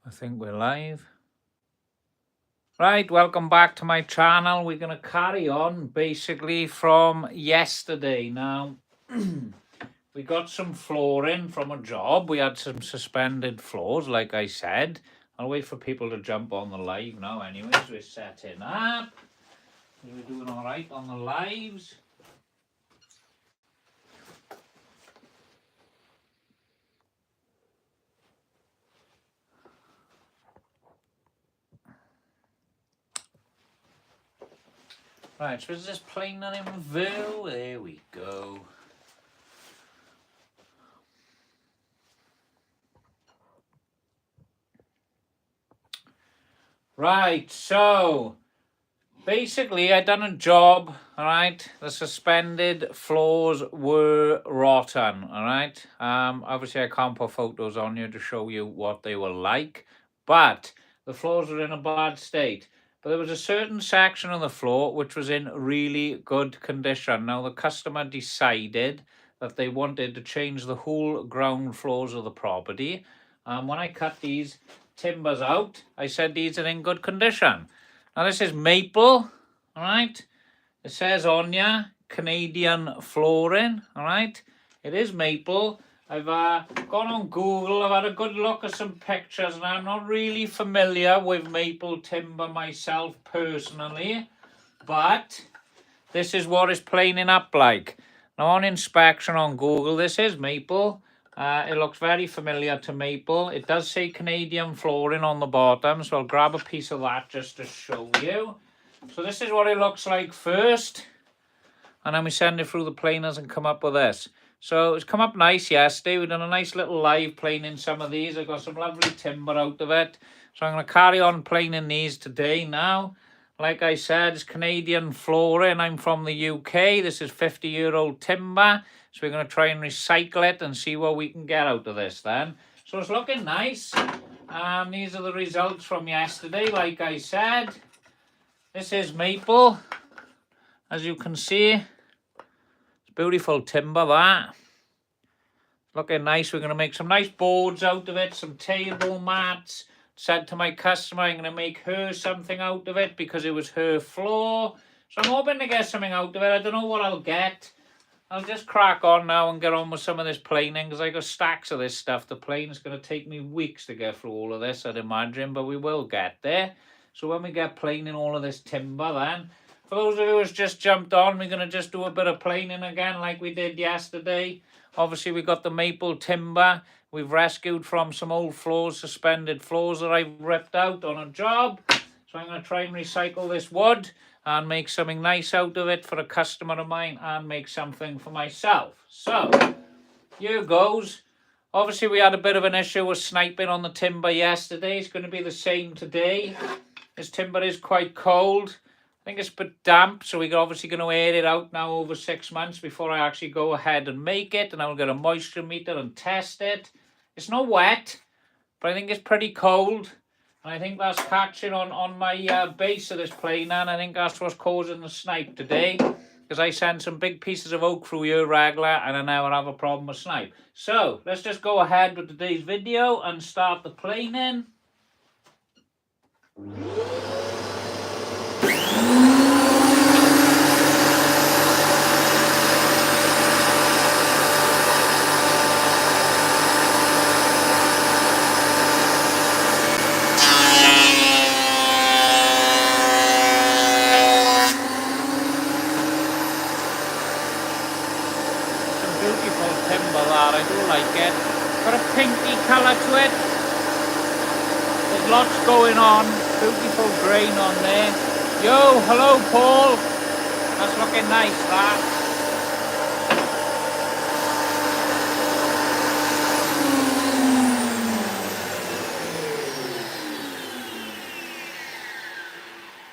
I think we're live. Right, welcome back to my channel. We're going to carry on basically from yesterday. Now, we got some flooring from a job. We had some suspended floors, like I said. I'll wait for people to jump on the live now anyways. We're setting up. We're doing all right on the lives. Right, so is this plain in view? There we go. Right, so basically I done a job, all right? The suspended floors were rotten, all right? Obviously I can't put photos on here to show you what they were like, but the floors were in a bad state. But there was a certain section of the floor which was in really good condition. Now the customer decided that they wanted to change the whole ground floors of the property. When I cut these timbers out, I said these are in good condition. Now this is maple, all right? It says on ya, Canadian flooring, all right? It is maple. I've gone on Google, I've had a good look at some pictures, and I'm not really familiar with maple timber myself personally, but this is what it's planing up like. Now on inspection on Google, this is maple. It looks very familiar to maple. It does say Canadian flooring on the bottom, so I'll grab a piece of that just to show you. So this is what it looks like first, and then we send it through the planers and come up with this. So it's come up nice yesterday. We've done a nice little live planing some of these. I got some lovely timber out of it. So I'm going to carry on planing these today now. Like I said, it's Canadian flooring. I'm from the UK. This is 50-year-old timber. So we're going to try and recycle it and see what we can get out of this then. So it's looking nice. These are the results from yesterday, like I said. This is maple, as you can see. Beautiful timber, that. Looking nice. We're going to make some nice boards out of it, some table mats. Said to my customer, I'm going to make her something out of it because it was her floor. So I'm hoping to get something out of it. I don't know what I'll get. I'll just crack on now and get on with some of this planing because I got stacks of this stuff to plane. It's going to take me weeks to get through all of this, I'd imagine, but we will get there. So when we get planing all of this timber then, for those of you who's just jumped on, we're going to just do a bit of planing again like we did yesterday. Obviously, we got the maple timber. We've rescued from some old floors, suspended floors that I've ripped out on a job. So I'm going to try and recycle this wood and make something nice out of it for a customer of mine and make something for myself. So, here goes. Obviously, we had a bit of an issue with sniping on the timber yesterday. It's going to be the same today. This timber is quite cold. I think it's a bit damp, so we're obviously going to air it out now over 6 months before I actually go ahead and make it. And I'll get a moisture meter and test it. It's not wet, but I think it's pretty cold. And I think that's catching on my base of this planer, and I think that's what's causing the snipe today. Because I send some big pieces of oak through here regular, and I never have a problem with snipe. So, let's just go ahead with today's video and start the planing. Beautiful timber that, I do like it. Got a pinky colour to it. There's lots going on. Beautiful grain on there. Yo, hello Paul. That's looking nice, that.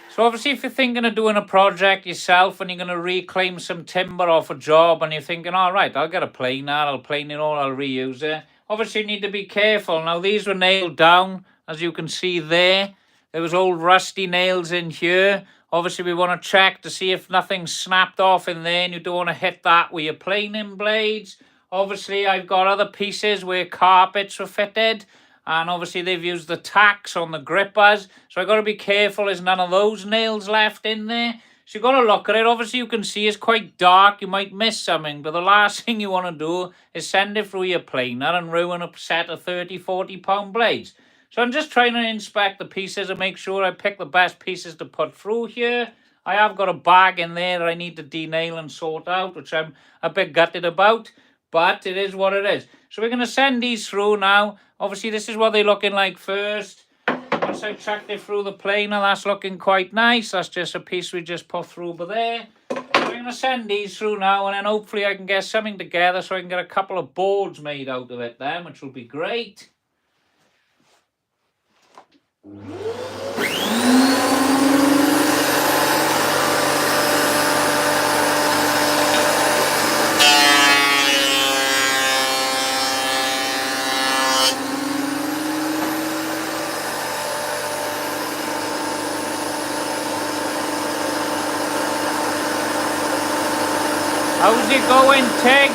So obviously if you're thinking of doing a project yourself and you're going to reclaim some timber off a job and you're thinking, all right, I'll get a planer, I'll plane it all, I'll reuse it. Obviously you need to be careful. Now these were nailed down, as you can see there. There was old rusty nails in here. Obviously we want to check to see if nothing snapped off in there and you don't want to hit that with your planing blades. Obviously I've got other pieces where carpets were fitted. and obviously they've used the tacks on the grippers, so I got to be careful there's none of those nails left in there. So you got to look at it. Obviously you can see it's quite dark, you might miss something, but the last thing you want to do is send it through your planer and ruin a set of 30-40 pound blades. So I'm just trying to inspect the pieces and make sure I pick the best pieces to put through here. I have got a bag in there that I need to denail and sort out, which I'm a bit gutted about, but it is what it is. So we're going to send these through now. Obviously, this is what they're looking like first. Once I've checked it through the planer, that's looking quite nice. That's just a piece we just put through over there. So we're going to send these through now, and then hopefully I can get something together so I can get a couple of boards made out of it then, which will be great. How's it going, Tig?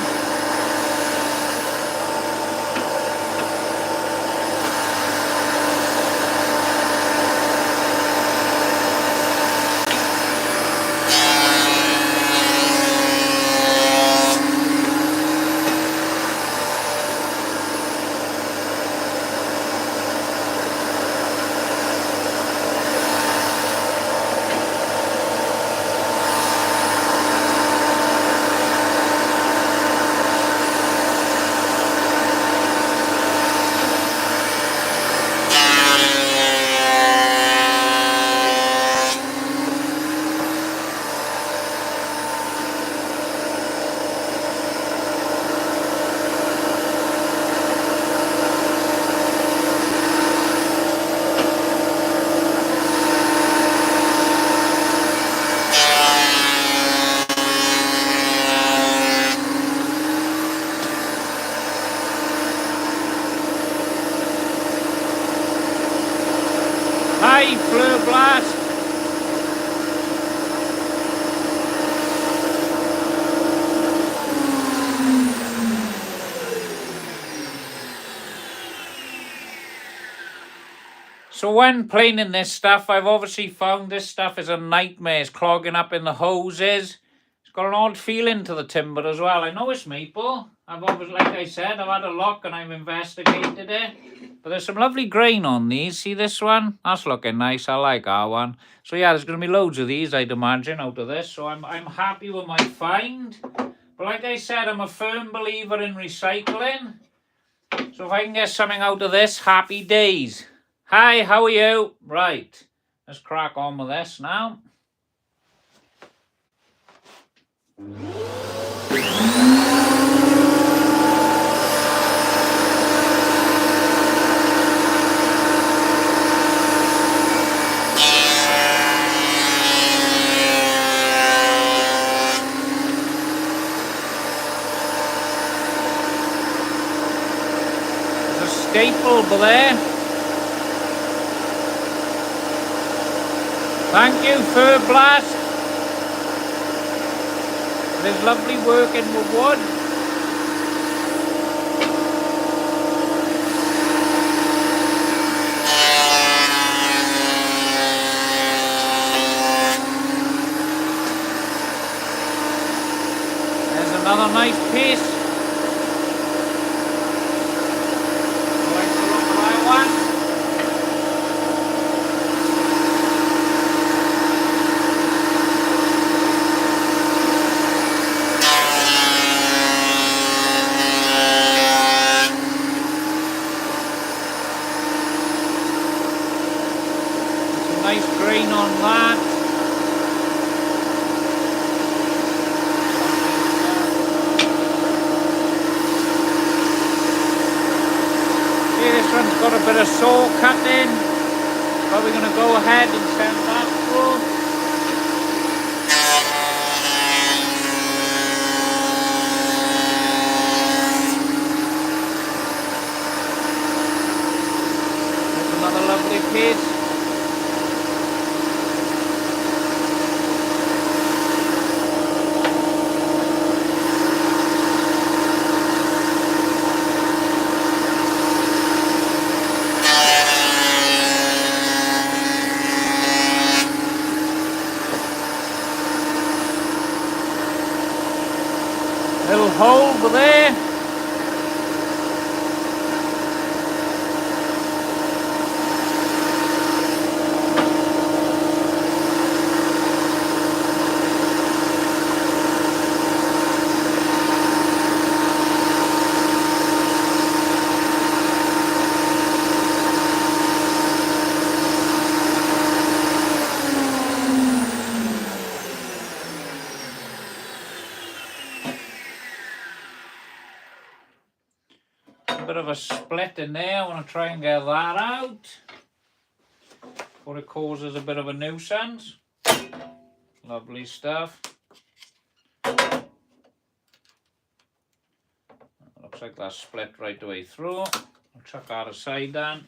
Hi, Fleur Blast. So when planing this stuff, I've obviously found this stuff is a nightmare. It's clogging up in the hoses. It's got an odd feeling to the timber as well. I know it's maple. I've obviously, like I said, I've had a look and I've investigated it. But there's some lovely grain on these. See this one? That's looking nice. I like our one. So yeah, there's going to be loads of these, I'd imagine, out of this. So I'm happy with my find. But like I said, I'm a firm believer in recycling. So if I can get something out of this, happy days. Hi, how are you? Right, let's crack on with this now. There's a staple over there. Thank you, Fur Blast. It is lovely working with wood. There's another nice piece. I like the look of that one. Nice grain on that. See, this one's got a bit of saw cut in. Probably going to go ahead and send that through. There's another lovely piece. hole there. Bit of a split in there. I want to try and get that out before it causes a bit of a nuisance. Lovely stuff. Looks like that's split right the way through. I'll chuck that aside then.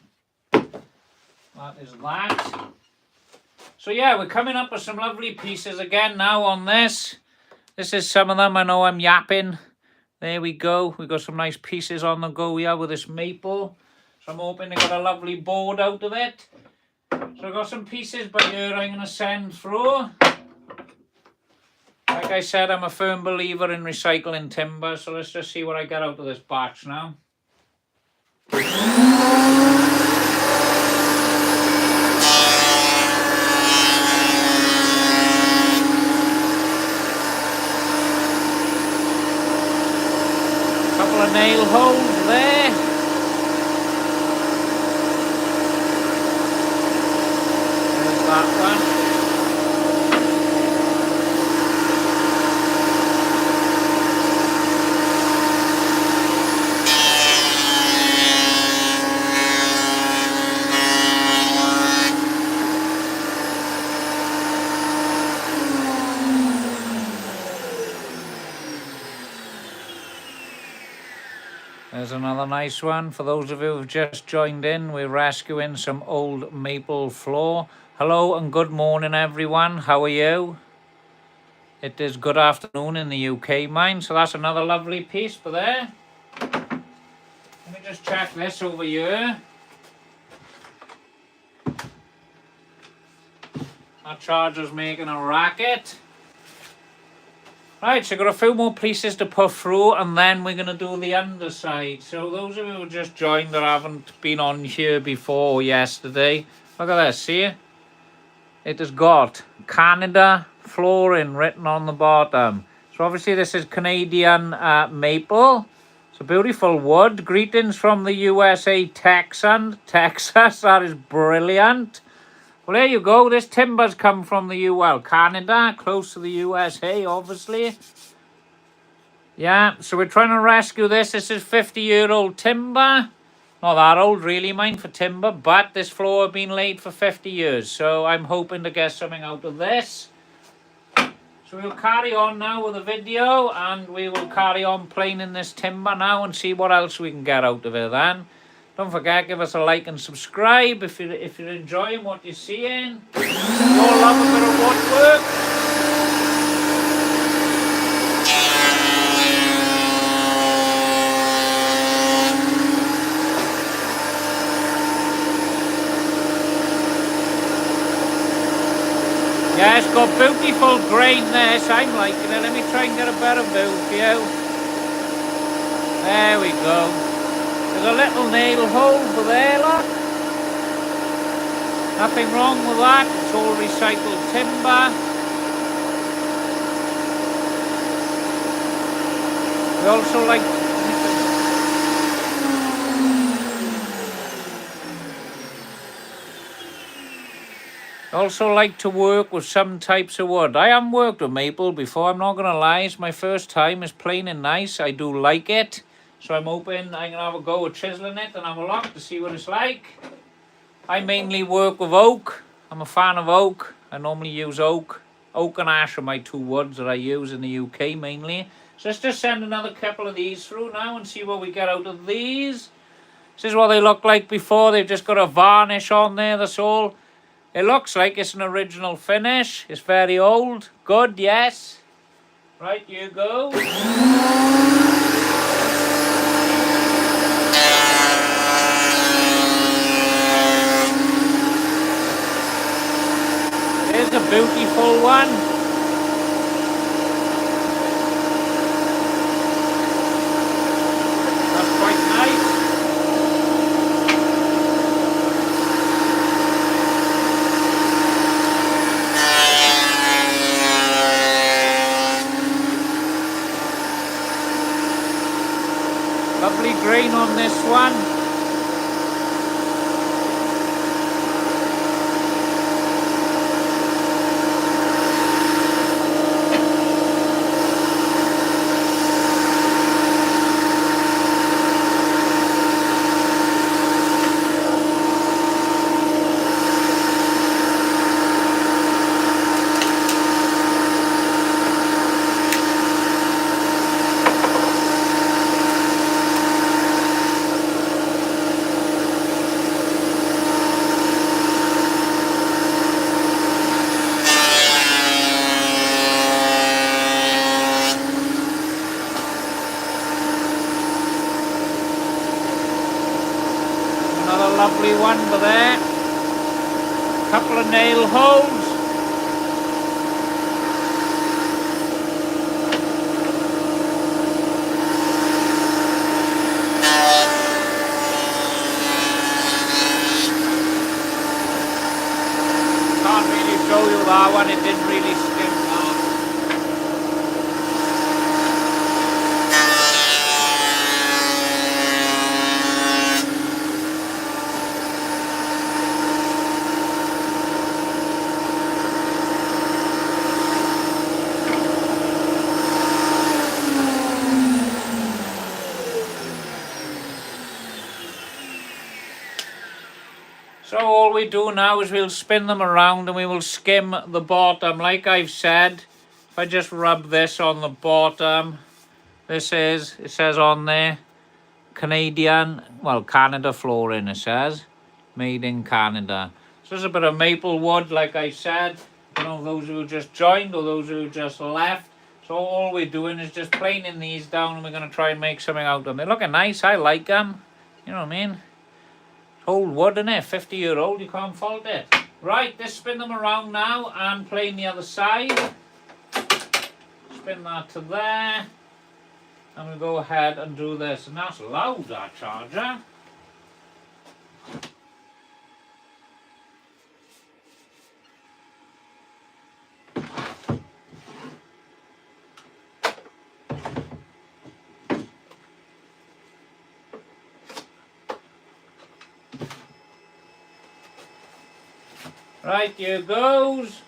That is that. So yeah, we're coming up with some lovely pieces again now on this. This is some of them. I know I'm yapping. There we go. We got some nice pieces on the go here with this maple. So I'm hoping to get a lovely board out of it. So I've got some pieces by here I'm going to send through. Like I said, I'm a firm believer in recycling timber. So let's just see what I get out of this batch now. Couple of nail holes there. There's that one. There's another nice one. For those of you who've just joined in, we're rescuing some old maple floor. Hello and good morning, everyone. How are you? It is good afternoon in the UK, mine. So that's another lovely piece for there. Let me just check this over here. That charger's making a racket. Right, so I've got a few more pieces to put through and then we're going to do the underside. So those of you who just joined that haven't been on here before or yesterday, look at this, see? It has got Canada flooring written on the bottom. So obviously this is Canadian maple. It's a beautiful wood. Greetings from the USA, Texas. That is brilliant. Well, there you go. This timber's come from the Canada, close to the USA, obviously. Yeah, so we're trying to rescue this. This is 50-year-old timber. Not that old, really, mine, for timber, but this floor has been laid for 50 years. So I'm hoping to get something out of this. So we'll carry on now with the video, and we will carry on planing this timber now and see what else we can get out of it then. Don't forget, give us a like and subscribe if you're enjoying what you're seeing. If you all love a bit of woodwork. Yeah, it's got beautiful grain there, so I'm liking it. Let me try and get a better view for you. There we go. There's a little nail hole for there, look. Nothing wrong with that. It's all recycled timber. We also like to work with some types of wood. I haven't worked with maple before, I'm not going to lie. It's my first time. It's plain and nice. I do like it. So I'm hoping I'm going to have a go at chiseling it and have a look to see what it's like. I mainly work with oak. I'm a fan of oak. I normally use oak. Oak and ash are my two woods that I use in the UK mainly. So let's just send another couple of these through now and see what we get out of these. This is what they look like before. They've just got a varnish on there, that's all. It looks like it's an original finish. It's very old. Good, yes. Right, you go. There's a beautiful one. this one. Another lovely one for there. Couple of nail holes. Can't really show you that one, it didn't really skim that. So all we do now is we'll spin them around and we will skim the bottom. Like I've said, if I just rub this on the bottom, it says on there, Canadian, well, Canada flooring it says, made in Canada. So there's a bit of maple wood, like I said, you know, those who just joined or those who just left. So all we're doing is just planing these down and we're going to try and make something out of them. They're looking nice, I like them, you know what I mean? Old wood, isn't it? 50-year-old, you can't fault it. Right, let's spin them around now and plane the other side. Spin that to there. And we'll go ahead and do this. And that's loud, that charger. Right, here goes.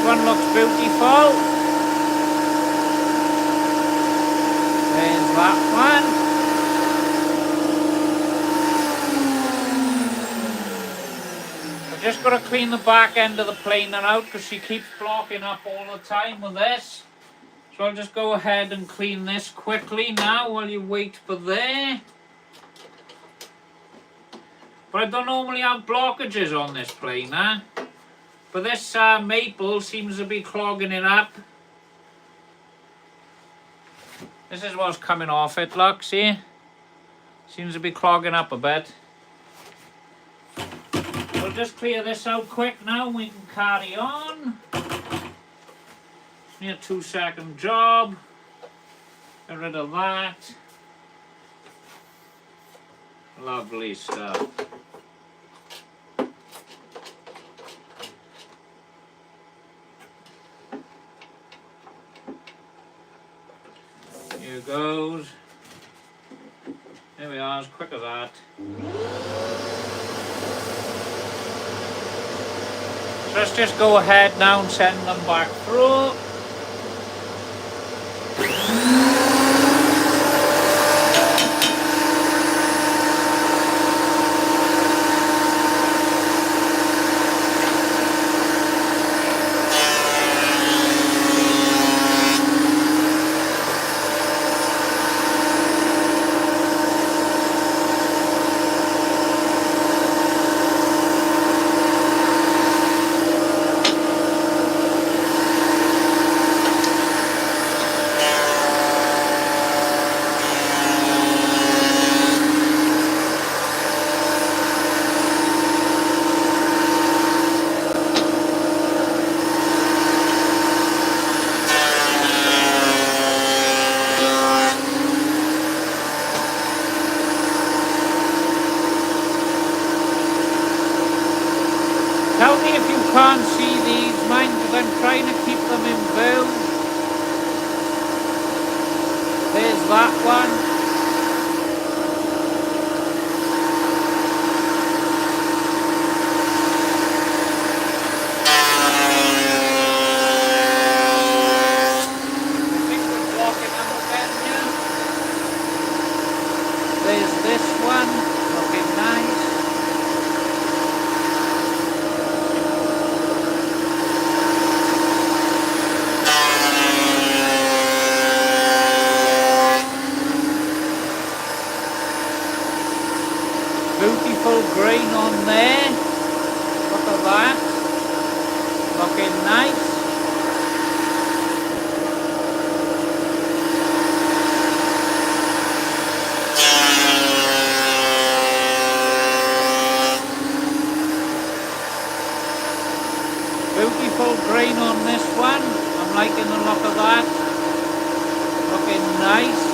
One looks beautiful. There's that one. I've just got to clean the back end of the planer out because she keeps blocking up all the time with this. So I'll just go ahead and clean this quickly now while you wait for there. But I don't normally have blockages on this planer. But this maple seems to be clogging it up. This is what's coming off it, look, see? Seems to be clogging up a bit. We'll just clear this out quick now and we can carry on. It's a 2-second job. Get rid of that. Lovely stuff. Here goes. There we are, as quick as that. So let's just go ahead now and send them back through. looking nice. Beautiful grain on this one. I'm liking the look of that. Looking nice.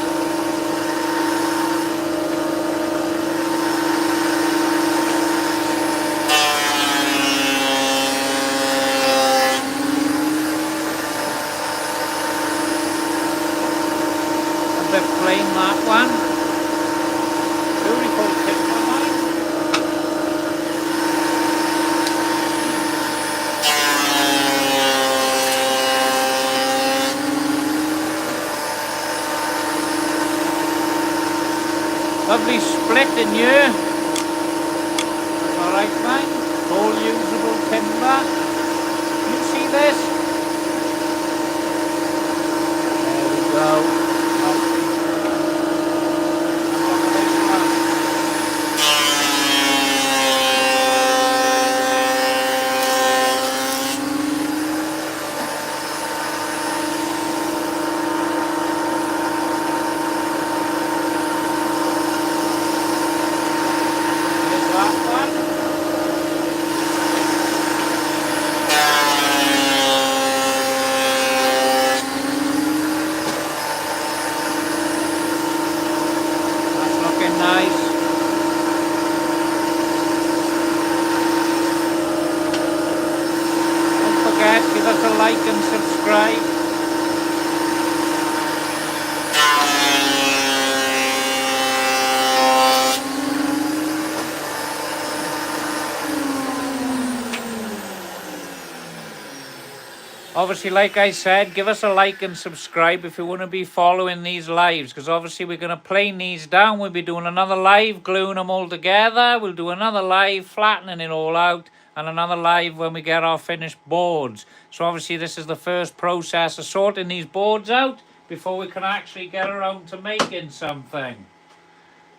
A bit plain that one. Beautiful timber mine. Lovely split in here. That's alright, mate. All usable timber. Can you see this? There we go. Lovely. Look at this one. Here's that one. That's looking nice. Don't forget, give us a like and subscribe. Obviously, like I said, give us a like and subscribe if you want to be following these lives, because obviously we're going to plane these down. We'll be doing another live, gluing them all together. We'll do another live, flattening it all out, and another live when we get our finished boards. So obviously this is the first process of sorting these boards out before we can actually get around to making something.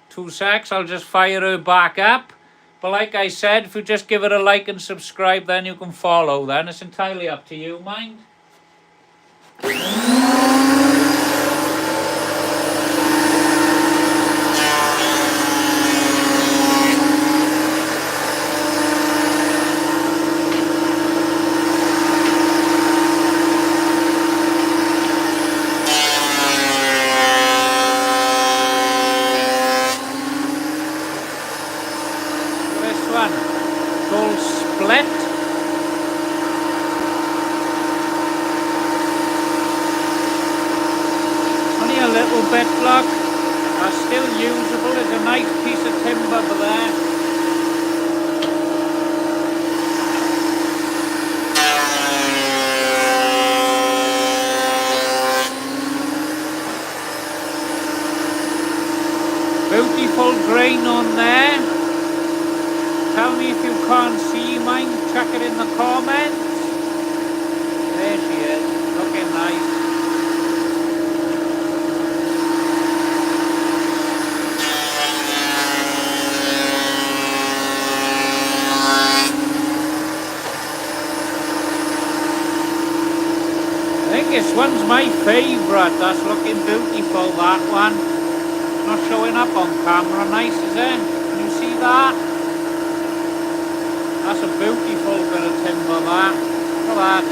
2 secs, I'll just fire her back up. But like I said, if you just give it a like and subscribe, then you can follow. Then it's entirely up to you, mind. This one, it's all split. Only a little bit, look. That's still usable. It's a nice piece of timber over there. Beautiful grain on there. Tell me if you can't see mine, chuck it in the comments. There she is, looking nice. I think this one's my favourite. That's looking beautiful, that one. It's not showing up on camera, nice, is it? Can you see that? That's a beautiful bit of timber, that. Look at that.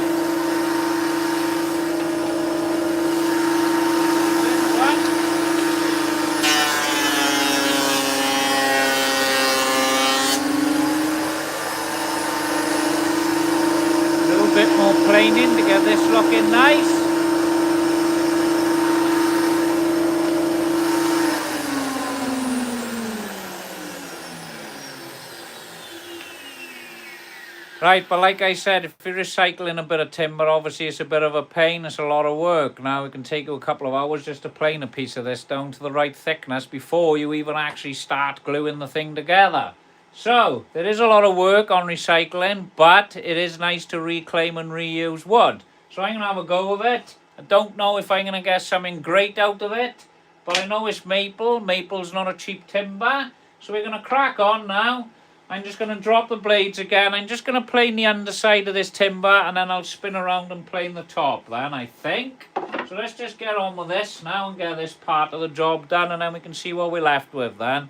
A little bit more planing to get this looking nice. Right, but like I said, if you're recycling a bit of timber, obviously it's a bit of a pain, it's a lot of work. Now it can take you a couple of hours just to plane a piece of this down to the right thickness before you even actually start gluing the thing together. So, there is a lot of work on recycling, but it is nice to reclaim and reuse wood. So I'm going to have a go of it. I don't know if I'm going to get something great out of it, but I know it's maple. Maple's not a cheap timber. So we're going to crack on now. I'm just going to drop the blades again. I'm just going to plane the underside of this timber and then I'll spin around and plane the top then, I think. So let's just get on with this now and get this part of the job done, and then we can see what we're left with then.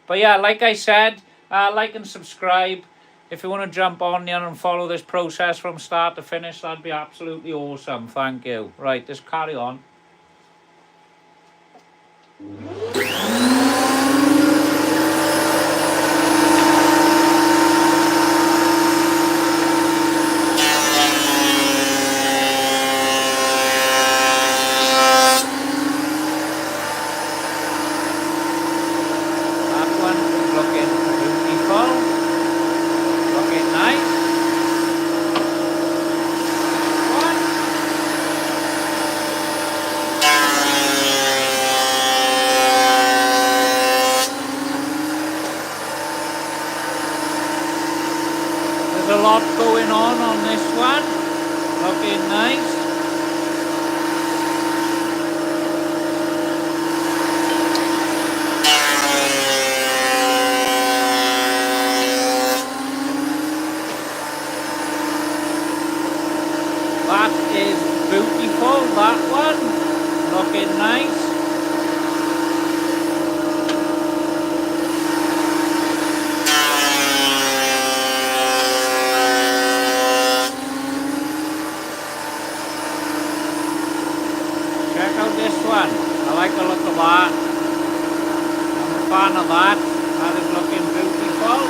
But yeah, like I said, like and subscribe. If you want to jump on there and follow this process from start to finish, that'd be absolutely awesome. Thank you. Right, let's carry on. There's a lot going on this one. Looking nice. That is beautiful, that one. Looking nice. Check out this one. I like the look of that. I'm a fan of that. That is looking beautiful.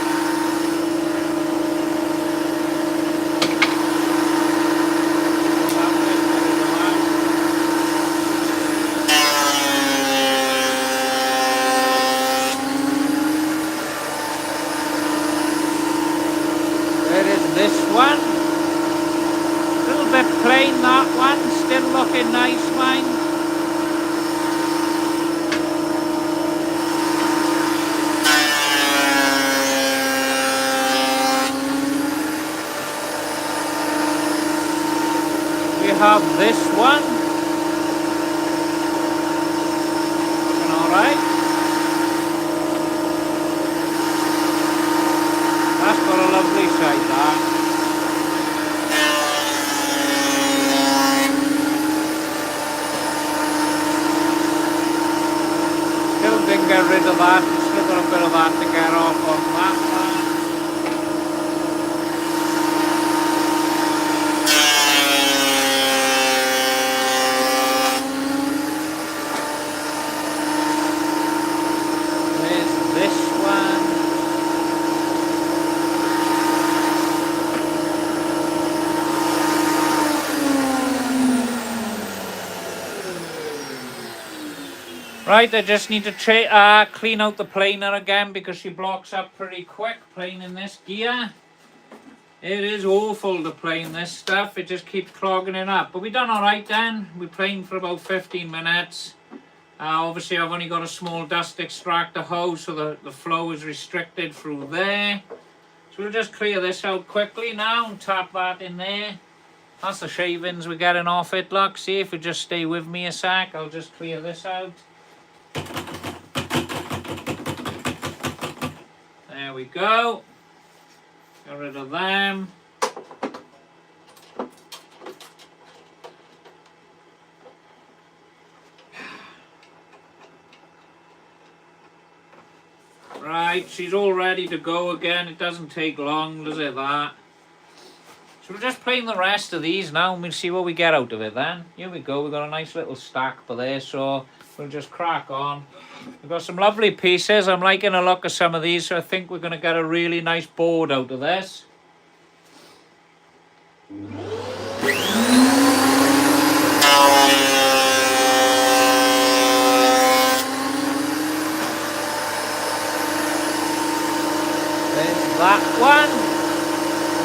There is this one. A little bit plain, that one. Still looking nice, mine. We have this one. Looking alright. That's got a lovely side, that. Still didn't get rid of that. Still got a bit of that to get off on that one. There's this one. Right, I just need to clean out the planer again because she blocks up pretty quick planing this gear. It is awful to plane this stuff, it just keeps clogging it up. But we done alright then, we planed for about 15 minutes. Obviously I've only got a small dust extractor hose, so the flow is restricted through there. So we'll just clear this out quickly now and tap that in there. That's the shavings we're getting off it, look. See, if you just stay with me a sec, I'll just clear this out. There we go. Get rid of them. Right, she's all ready to go again. It doesn't take long, does it, that? So we'll just plane the rest of these now and we'll see what we get out of it then. Here we go, we've got a nice little stack for there, so we'll just crack on. We've got some lovely pieces. I'm liking a look at some of these, so I think we're going to get a really nice board out of this. There's that one.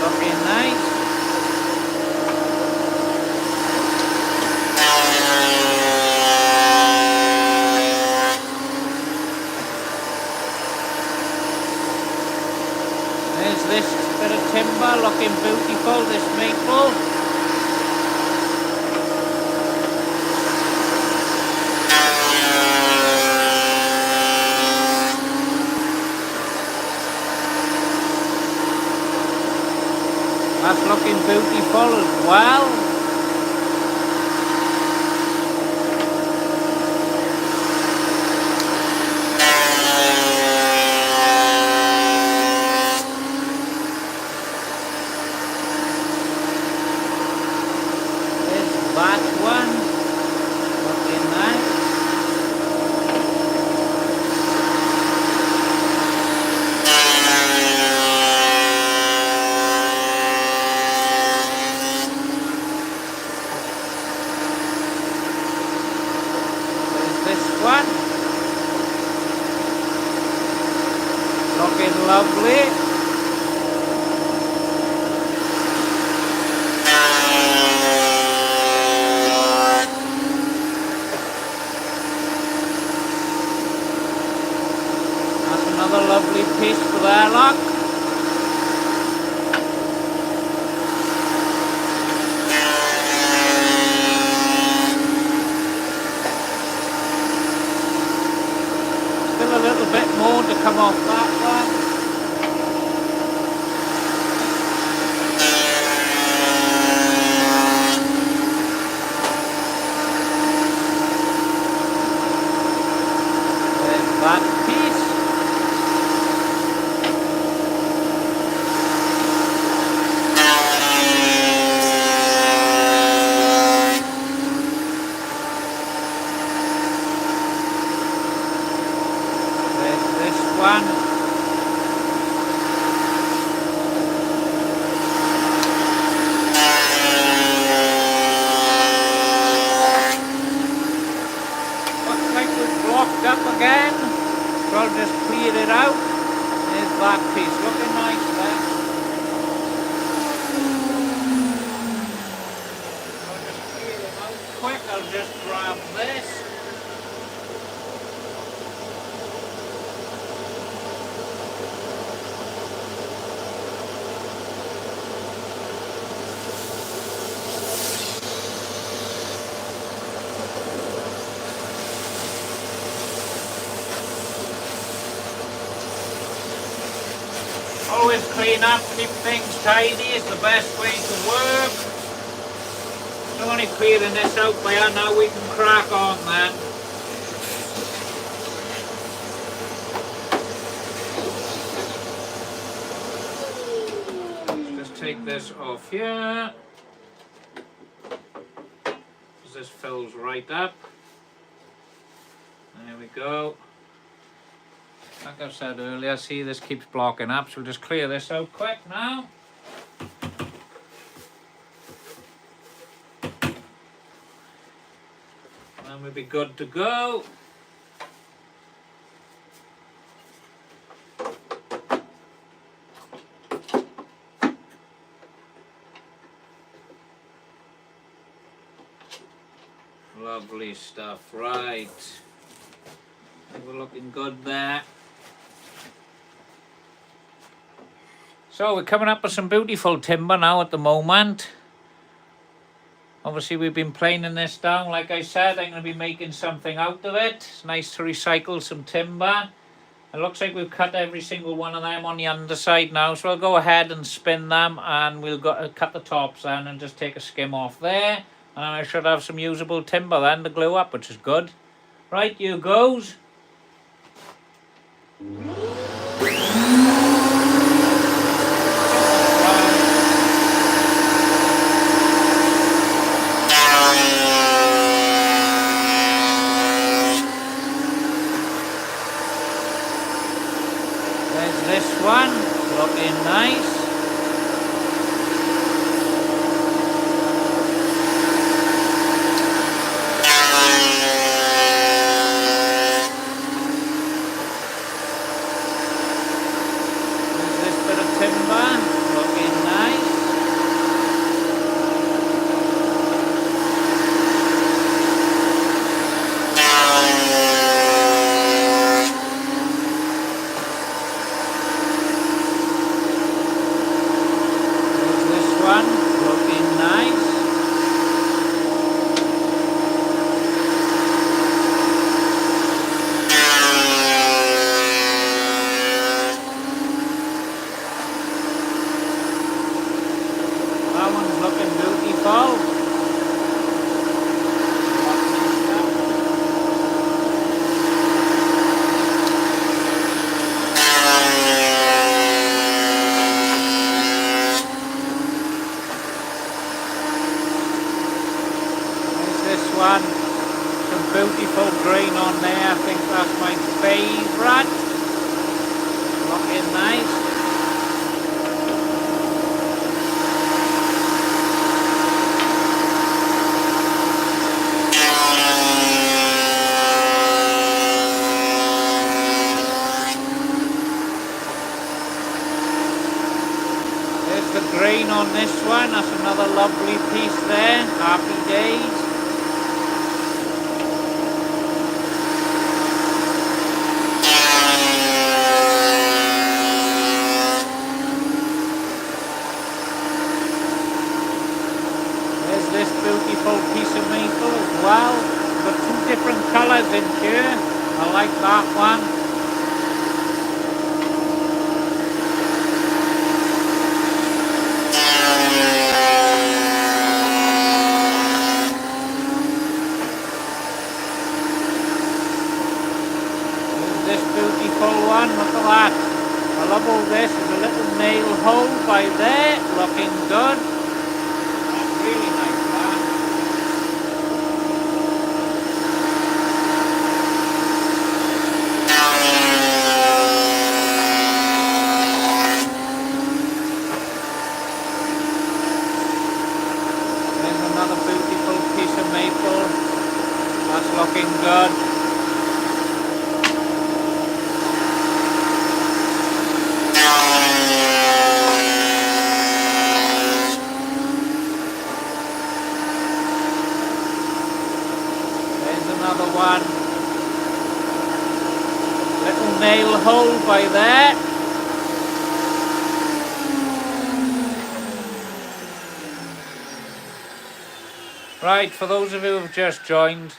Looking nice. There's this bit of timber looking beautiful, this maple. well. There's that one. Looking nice. There's this one. Looking lovely. That's another lovely piece for there, look. Still a little bit more to come off that one. There's that piece. There's this one. Looks like we've blocked up again. So I'll just clear it out. There's that piece. Looking nice there. I'll just clear it out quick. I'll just grab this. Always clean up, keep things tidy is the best way to work. I'm only clearing this out by hand, now we can crack on then. Just take this off here. Because this fills right up. There we go. Like I said earlier, see this keeps blocking up, so we'll just clear this out quick now. And we'll be good to go. Lovely stuff, right. I think we're looking good there. So we're coming up with some beautiful timber now at the moment. Obviously we've been planing this down, like I said, I'm going to be making something out of it. It's nice to recycle some timber. It looks like we've cut every single one of them on the underside now, so I'll go ahead and spin them and we'll cut the tops then and just take a skim off there. And I should have some usable timber then to glue up, which is good. Right, here goes. There's this one, looking nice. one. Some beautiful green on there. I think that's my favourite. Looking nice. There's the green on this one. That's another lovely piece there. Happy days. This beautiful piece of maple as well. Got two different colours in here. I like that one. There's this beautiful one. Look at that. I love all this. There's a little nail hole by there. Looking good. That's really nice. Another beautiful piece of maple. That's looking good. There's another one. Little nail hole by there. Right, for those of you who have just joined,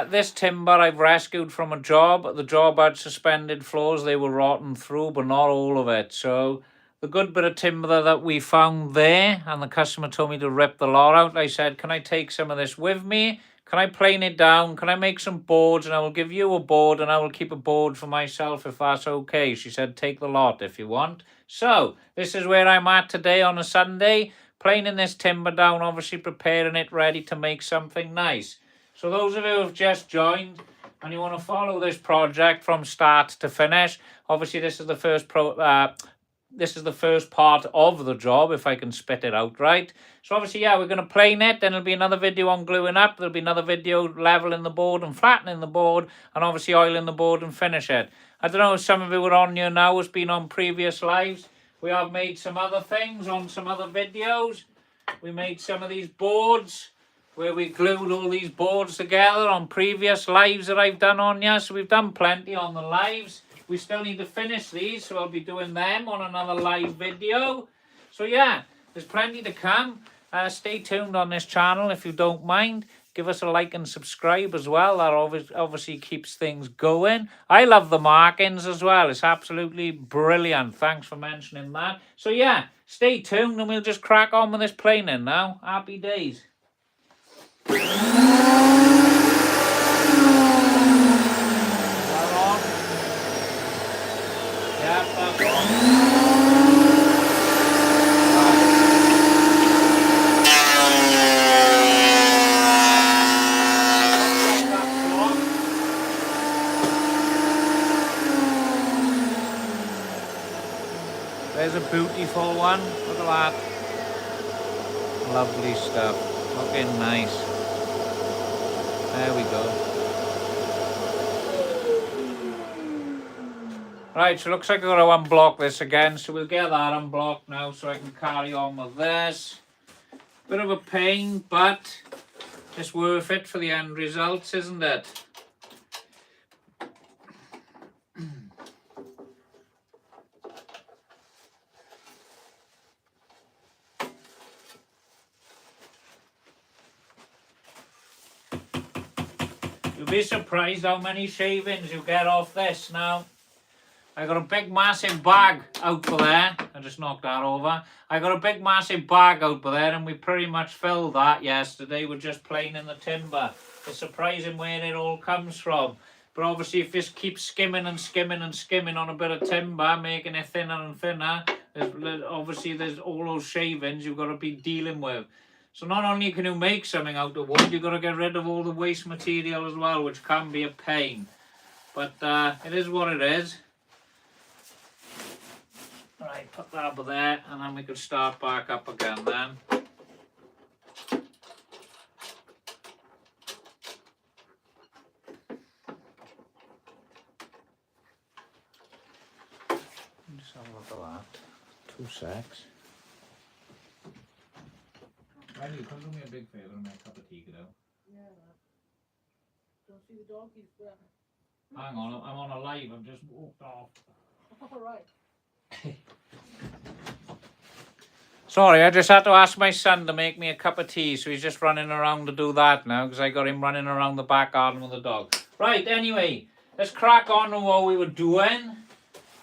this timber I've rescued from a job. The job had suspended floors. They were rotten through, but not all of it. So the good bit of timber that we found there, and the customer told me to rip the lot out. I said, can I take some of this with me? Can I plane it down? Can I make some boards? And I will give you a board, and I will keep a board for myself if that's okay. She said, take the lot if you want. So this is where I'm at today on a Sunday. Planing this timber down, obviously preparing it ready to make something nice. So those of you who have just joined and you want to follow this project from start to finish, obviously this is the first part of the job, if I can spit it out right. So obviously, yeah, we're going to plane it, then there'll be another video on gluing up, there'll be another video leveling the board and flattening the board, and obviously oiling the board and finish it. I don't know if some of you are on here now, it's been on previous lives. We have made some other things on some other videos. We made some of these boards where we glued all these boards together on previous lives that I've done on here. So we've done plenty on the lives. We still need to finish these, so I'll be doing them on another live video. So yeah, there's plenty to come. Stay tuned on this channel if you don't mind. Give us a like and subscribe as well. That obviously keeps things going. I love the markings as well. It's absolutely brilliant. Thanks for mentioning that. So yeah, stay tuned and we'll just crack on with this planing now. Happy days. Is that on? Yeah, that's on. There's a beautiful one. Look at that. Lovely stuff. Looking nice. There we go. Right, so it looks like I've got to unblock this again. So we'll get that unblocked now so I can carry on with this. Bit of a pain, but it's worth it for the end results, isn't it? You'll be surprised how many shavings you get off this now. I got a big massive bag out for there. I just knocked that over. I got a big massive bag out for there and we pretty much filled that yesterday. We're just planing the timber. It's surprising where it all comes from. But obviously if this keeps skimming and skimming and skimming on a bit of timber, making it thinner and thinner, there's all those shavings you've got to be dealing with. So not only can you make something out of wood, you've got to get rid of all the waste material as well, which can be a pain. But it is what it is. Right, put that over there, and then we can start back up again then. Just have a look at that. 2 secs. Riley, come do me a big favour and make a cup of tea, kiddo. Yeah, man. Don't see the doggies, but... Hang on, I'm on a live, I've just walked off. Alright. Sorry, I just had to ask my son to make me a cup of tea, so he's just running around to do that now, because I got him running around the back garden with the dog. Right, anyway, let's crack on to what we were doing.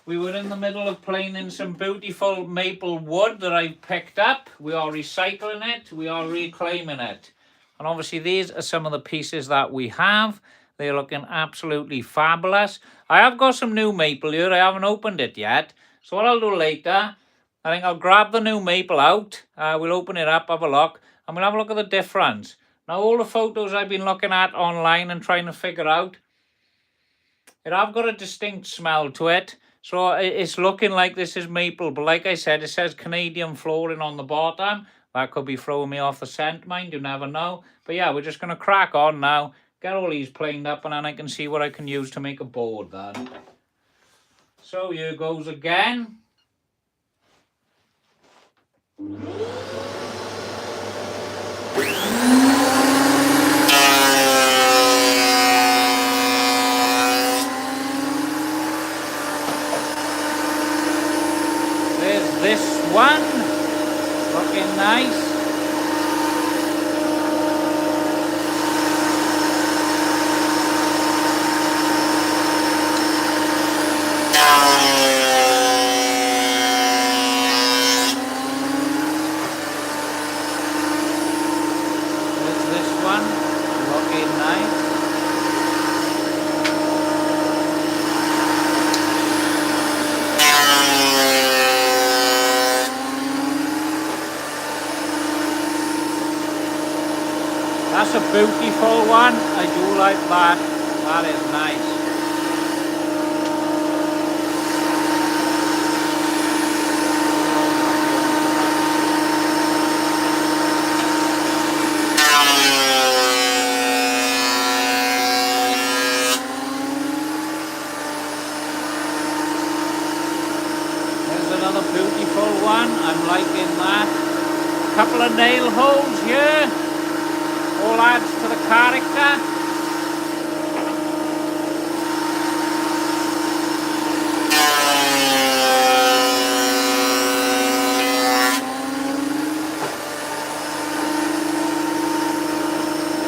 We were in the middle of planing some beautiful maple wood that I picked up. We are recycling it, we are reclaiming it. And obviously these are some of the pieces that we have. They're looking absolutely fabulous. I have got some new maple here, I haven't opened it yet. So what I'll do later, I think I'll grab the new maple out, we'll open it up, have a look, and we'll have a look at the difference. Now all the photos I've been looking at online and trying to figure out, it have got a distinct smell to it. So it's looking like this is maple, but like I said, it says Canadian flooring on the bottom. That could be throwing me off the scent, mind, you never know. But yeah, we're just going to crack on now, get all these planed up, and then I can see what I can use to make a board then. So here goes again. There's this one, looking nice. There's this one, looking nice. That's a beautiful one. I do like that. That is nice. There's another beautiful one. I'm liking that. Couple of nail holes here. All adds to the character.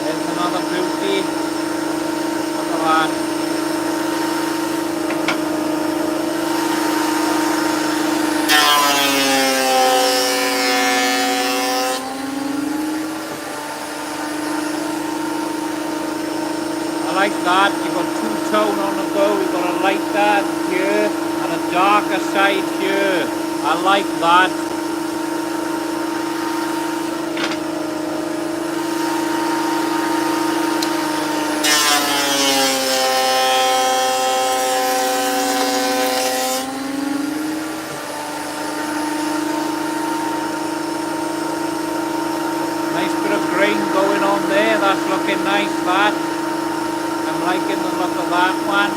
There's another beauty. Look at that. I like that. You've got two-tone on the go. We've got a lighter here and a darker side here. I like that. Nice bit of grain going on there. That's looking nice, that. I'm liking the look of that one.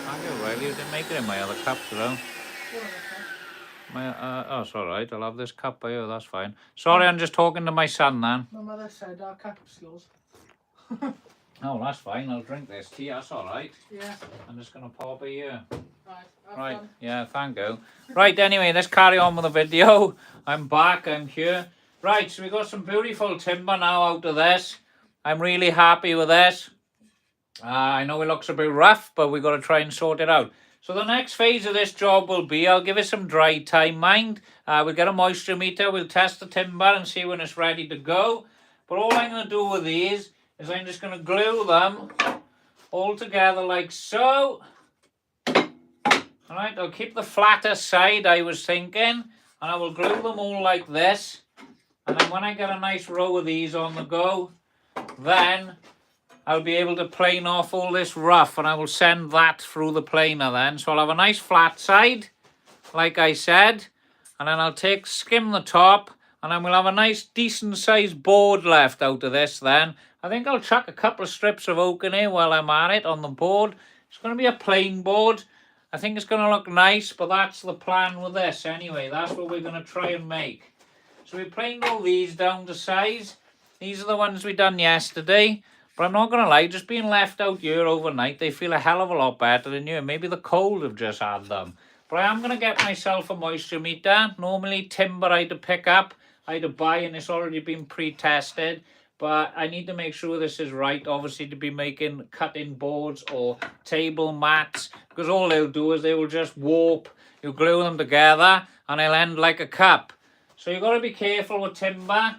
Thank you, Riley. You didn't make it in my other cup, though. Oh, it's all right. I'll have this cup by you. That's fine. Sorry, I'm just talking to my son, then. My mother said our cup's yours. Oh, that's fine. I'll drink this tea. That's all right. Yeah. I'm just going to pop it here. Right. Right, yeah, thank you. Right, anyway, let's carry on with the video. I'm back, I'm here. Right, so we got some beautiful timber now out of this. I'm really happy with this. I know it looks a bit rough, but we've got to try and sort it out. So the next phase of this job will be, I'll give it some dry time, mind. We'll get a moisture meter, we'll test the timber and see when it's ready to go. But all I'm going to do with these is I'm just going to glue them all together like so. Alright, I'll keep the flatter side, I was thinking, and I will glue them all like this. And then when I get a nice row of these on the go, then I'll be able to plane off all this rough, and I will send that through the planer then. So I'll have a nice flat side, like I said, and then I'll skim the top, and then we'll have a nice decent sized board left out of this then. I think I'll chuck a couple of strips of oak in here while I'm at it on the board. It's going to be a plain board. I think it's going to look nice, but that's the plan with this anyway. That's what we're going to try and make. So we planed all these down to size. These are the ones we done yesterday. But I'm not going to lie, just being left out here overnight, they feel a hell of a lot better than you. Maybe the cold have just had them. But I am going to get myself a moisture meter. Normally timber I had to pick up, I had to buy, and it's already been pre-tested. But I need to make sure this is right, obviously, to be making cutting boards or table mats. Because all they'll do is they will just warp. You glue them together and they'll end like a cup. So you've got to be careful with timber.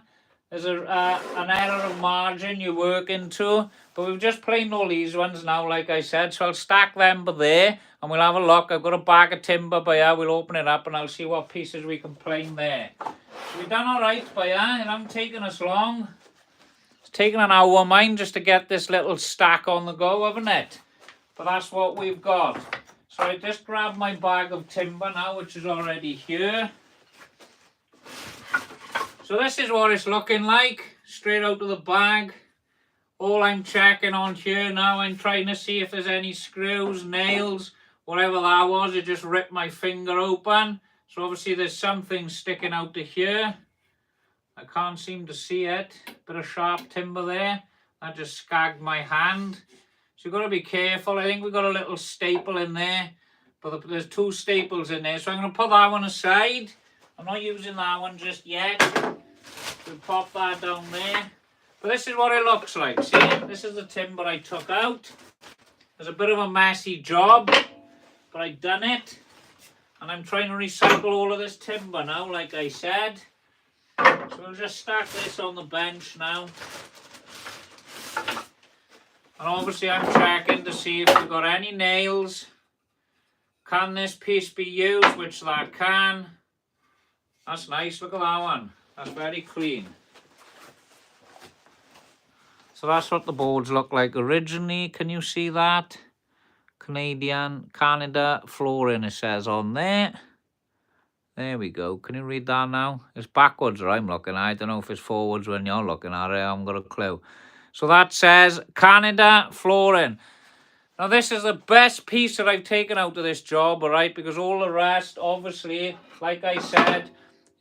There's an error of margin you work into. But we've just planed all these ones now, like I said. So I'll stack them by there and we'll have a look. I've got a bag of timber by here. We'll open it up and I'll see what pieces we can plane there. So we've done all right by here. It hasn't taken us long. It's taken an hour of mine just to get this little stack on the go, haven't it? But that's what we've got. So I just grabbed my bag of timber now, which is already here. So this is what it's looking like, straight out of the bag. All I'm checking on here now, I'm trying to see if there's any screws, nails, whatever that was. It just ripped my finger open. So obviously there's something sticking out to here. I can't seem to see it. Bit of sharp timber there. That just scagged my hand. So you've got to be careful. I think we've got a little staple in there. But there's two staples in there. So I'm going to put that one aside. I'm not using that one just yet. We'll pop that down there. But this is what it looks like. See, this is the timber I took out. It's a bit of a messy job, but I've done it. And I'm trying to recycle all of this timber now, like I said. So we'll just stack this on the bench now. And obviously I'm checking to see if we've got any nails. Can this piece be used? Which that can. That's nice, look at that one. That's very clean. So that's what the boards look like originally. Can you see that? Canada flooring, it says on there. There we go. Can you read that now? It's backwards that I'm looking at. I don't know if it's forwards when you're looking at it. I haven't got a clue. So that says Canada flooring. Now this is the best piece that I've taken out of this job, alright? Because all the rest, obviously, like I said,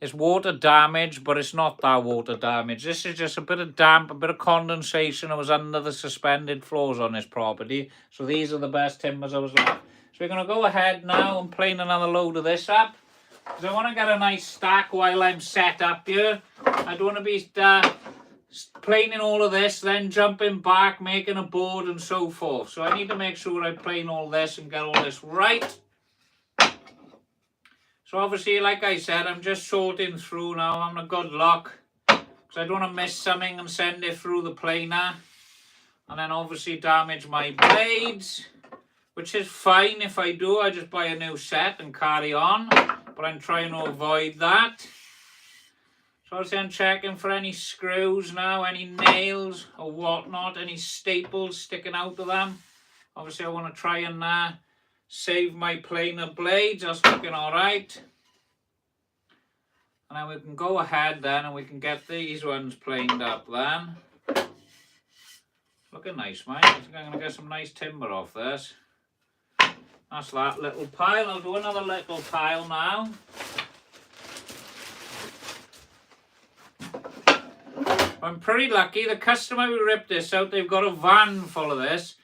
it's water damage, but it's not that water damage. This is just a bit of damp, a bit of condensation that was under the suspended floors on this property. So these are the best timbers I was left. So we're going to go ahead now and plane another load of this up. Because I want to get a nice stack while I'm set up here. I don't want to be planing all of this, then jumping back, making a board and so forth. So I need to make sure I plane all this and get all this right. So obviously, like I said, I'm just sorting through now. I'm a good luck. Because I don't want to miss something and send it through the planer. And then obviously damage my blades. Which is fine if I do. I just buy a new set and carry on. But I'm trying to avoid that. So obviously I'm checking for any screws now. Any nails or whatnot. Any staples sticking out of them. Obviously I want to try and save my planer blades. That's looking alright. And then we can go ahead then and we can get these ones planed up then. Looking nice, mate. I think I'm going to get some nice timber off this. That's that little pile. I'll do another little pile now. I'm pretty lucky. The customer who ripped this out, they've got a van full of this.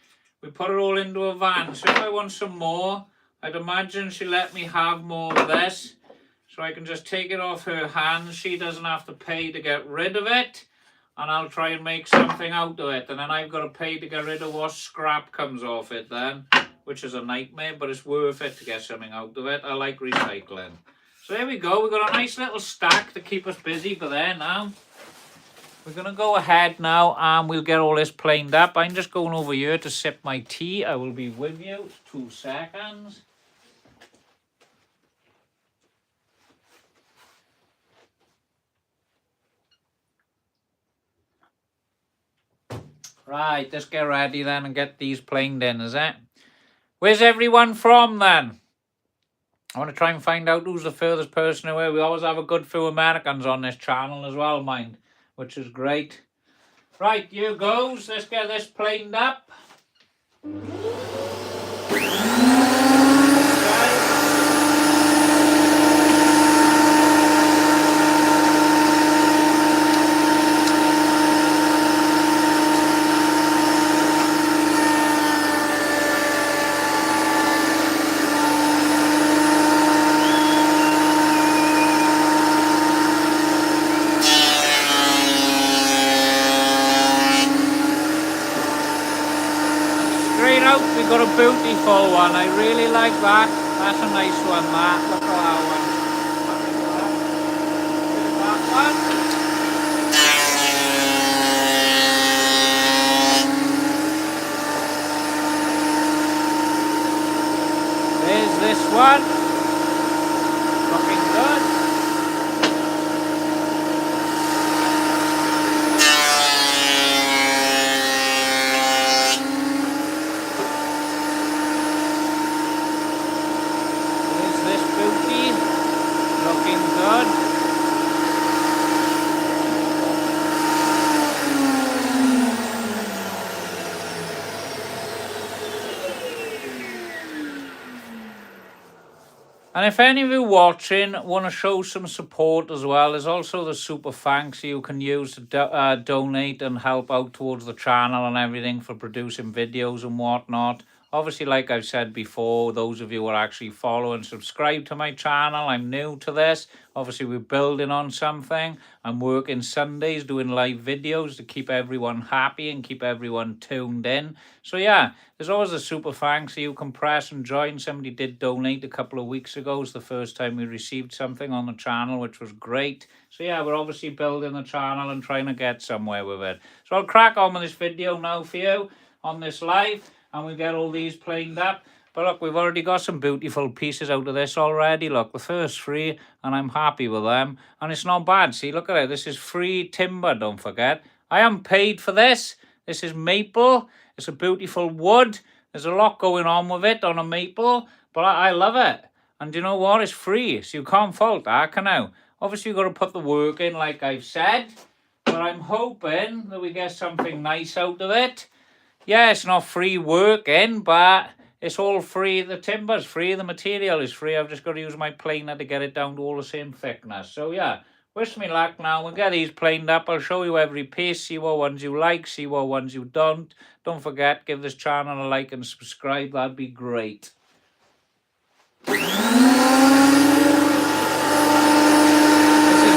We put it all into a van. So if I want some more, I'd imagine she'll let me have more of this. So I can just take it off her hands. She doesn't have to pay to get rid of it. And I'll try and make something out of it. And then I've got to pay to get rid of what scrap comes off it then. Which is a nightmare, but it's worth it to get something out of it. I like recycling. So there we go. We've got a nice little stack to keep us busy for there now. We're going to go ahead now and we'll get all this planed up. I'm just going over here to sip my tea. I will be with you. 2 seconds. Right, let's get ready then and get these planed in, is it? Where's everyone from then? I want to try and find out who's the furthest person away. We always have a good few Americans on this channel as well, mind, which is great. Right, here goes. Let's get this planed up. Straight out, we got a beautiful one. I really like that. That's a nice one, that. Look at that one. That one. There's this one. Looking good. There's this beauty. Looking good. And if any of you watching want to show some support as well, there's also the super thanks you can use to donate and help out towards the channel and everything for producing videos and whatnot. Obviously, like I've said before, those of you who are actually follow and subscribe to my channel, I'm new to this. Obviously, we're building on something. I'm working Sundays doing live videos to keep everyone happy and keep everyone tuned in. So yeah, there's always a super thanks you can press and join. Somebody did donate a couple of weeks ago. It's the first time we received something on the channel, which was great. So yeah, we're obviously building the channel and trying to get somewhere with it. So I'll crack on with this video now for you on this live, and we get all these planed up. But look, we've already got some beautiful pieces out of this already. Look, the first three, and I'm happy with them. And it's not bad. See, look at it. This is free timber, don't forget. I am paid for this. This is maple. It's a beautiful wood. There's a lot going on with it on a maple, but I love it. And you know what? It's free, so you can't fault that, can you? Obviously, you've got to put the work in, like I've said. But I'm hoping that we get something nice out of it. Yeah, it's not free working, but it's all free. The timber's free, the material is free. I've just got to use my planer to get it down to all the same thickness. So yeah, wish me luck now. We'll get these planed up. I'll show you every piece, see what ones you like, see what ones you don't. Don't forget, give this channel a like and subscribe. That'd be great. This is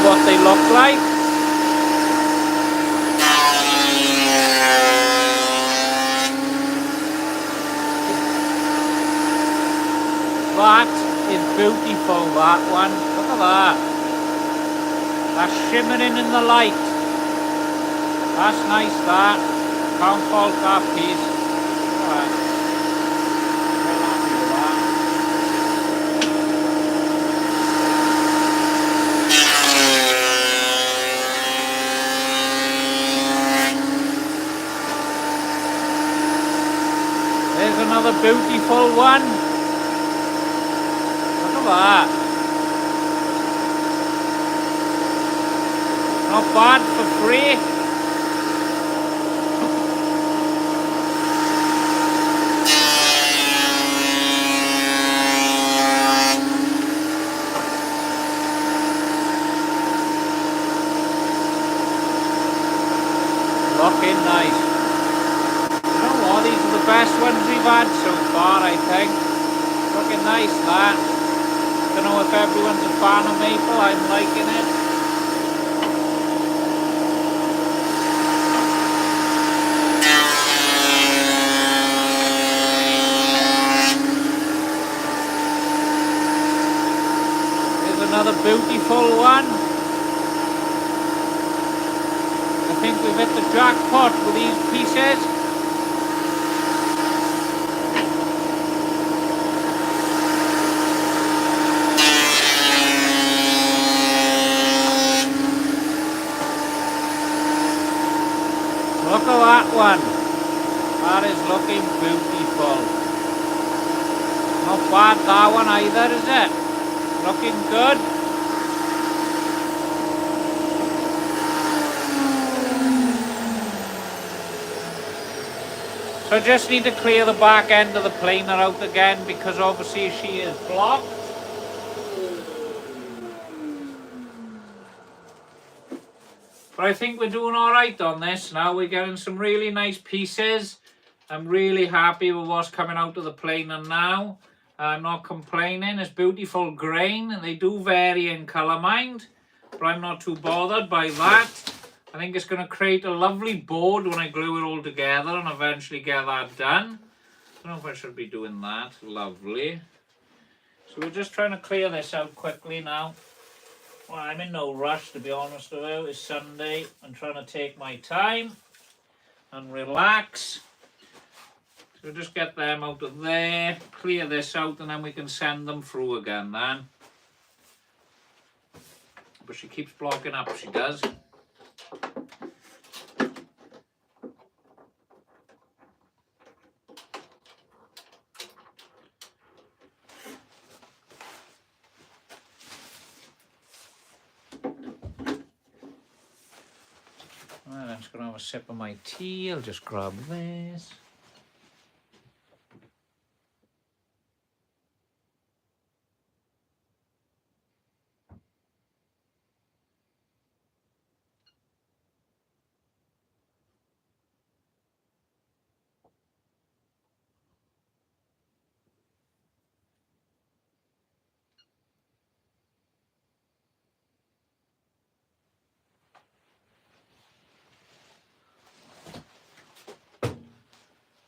what they look like. That is beautiful, that one. Look at that. That's shimmering in the light. That's nice, that. Can't fault that piece. Alright. Well happy with that. There's another beautiful one. That. Not bad for free. Looking nice. You know what? These are the best ones we've had so far, I think. Looking nice, that. Don't know if everyone's a fan of maple. I'm liking it. Here's another beautiful one. I think we've hit the jackpot with these pieces. Look at that one. either, is it? Looking good. So I just need to clear the back end of the planer out again because obviously she is blocked. But I think we're doing all right on this now. We're getting some really nice pieces. I'm really happy with what's coming out of the planer now. I'm not complaining. It's beautiful grain. They do vary in colour, mind, but I'm not too bothered by that. I think it's going to create a lovely board when I glue it all together and eventually get that done. I don't know if I should be doing that. Lovely. So we're just trying to clear this out quickly now. Well, I'm in no rush, to be honest with you. It's Sunday. I'm trying to take my time and relax. So we'll just get them out of there, clear this out, and then we can send them through again then. But she keeps blocking up, she does. Right, I'm just going to have a sip of my tea. I'll just grab this.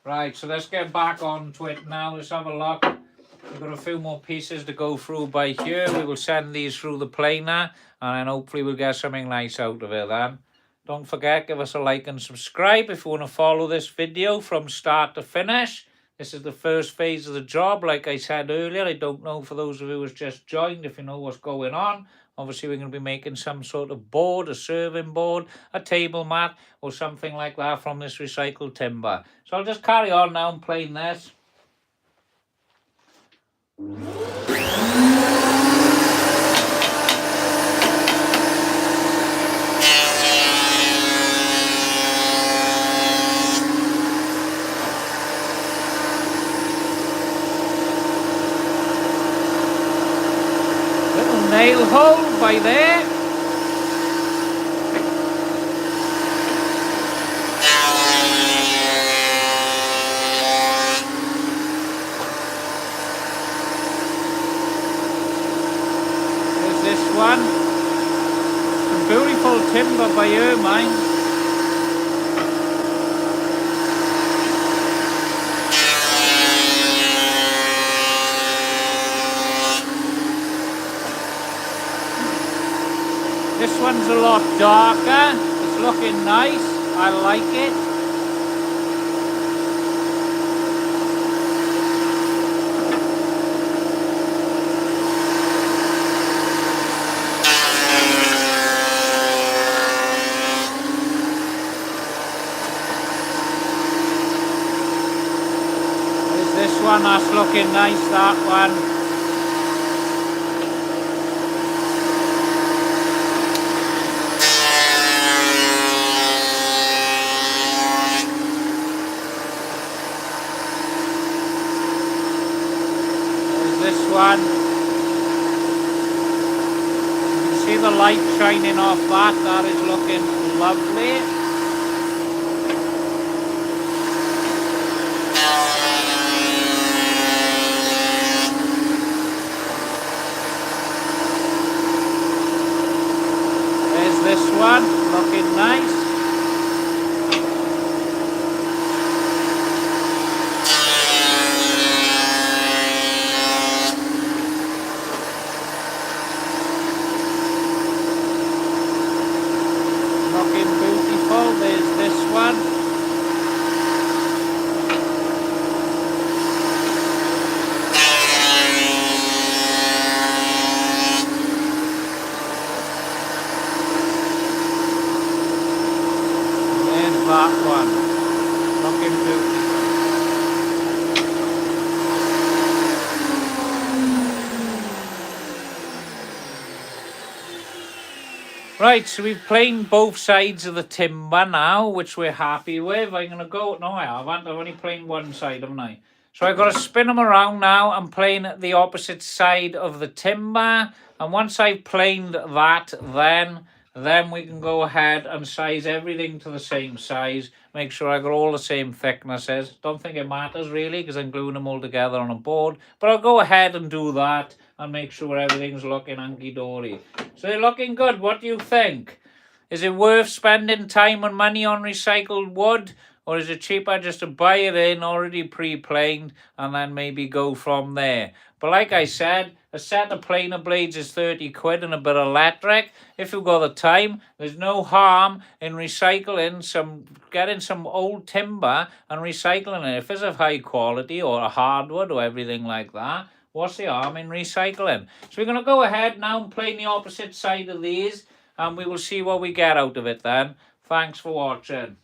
Right, so let's get back onto it now. Let's have a look. We've got a few more pieces to go through by here. We will send these through the planer and then hopefully we'll get something nice out of it then. Don't forget, give us a like and subscribe if you want to follow this video from start to finish. This is the first phase of the job. Like I said earlier, I don't know for those of you who's just joined if you know what's going on. Obviously, we're going to be making some sort of board, a serving board, a table mat, or something like that from this recycled timber. So I'll just carry on now and plane this. Little nail hole by there. One. Some beautiful timber by her, mind. This one's a lot darker. It's looking nice. I like it. One that's looking nice, that one. There's this one. You can see the light shining off that. That is looking lovely. This one looking nice. Looking beautiful. There's this one. Right, so we've planed both sides of the timber now, which we're happy with. I'm gonna go. No, I haven't. I've only planed one side, haven't I? So I've got to spin them around now and plane the opposite side of the timber. And once I've planed that, then we can go ahead and size everything to the same size. Make sure I got all the same thicknesses. Don't think it matters really because I'm gluing them all together on a board. But I'll go ahead and do that and make sure everything's looking hunky-dory. So they're looking good. What do you think? Is it worth spending time and money on recycled wood? Or is it cheaper just to buy it in already pre-planed and then maybe go from there? But like I said, a set of planer blades is 30 quid and a bit of electric. If you've got the time, there's no harm in recycling getting some old timber and recycling it. If it's of high quality or a hardwood or everything like that, what's the harm in recycling? So we're going to go ahead now and plane the opposite side of these and we will see what we get out of it then. Thanks for watching.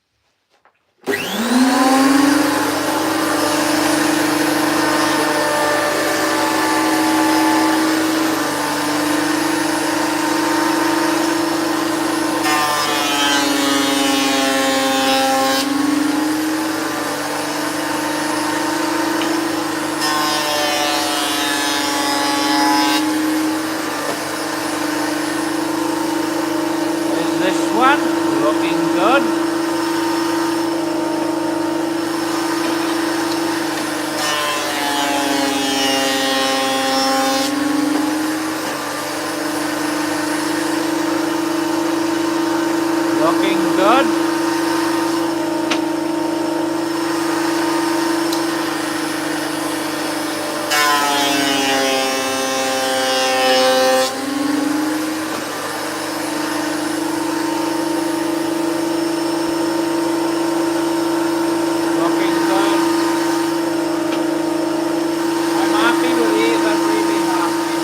Is this one looking good? Looking good. Looking good. I'm happy with these. I'm really happy.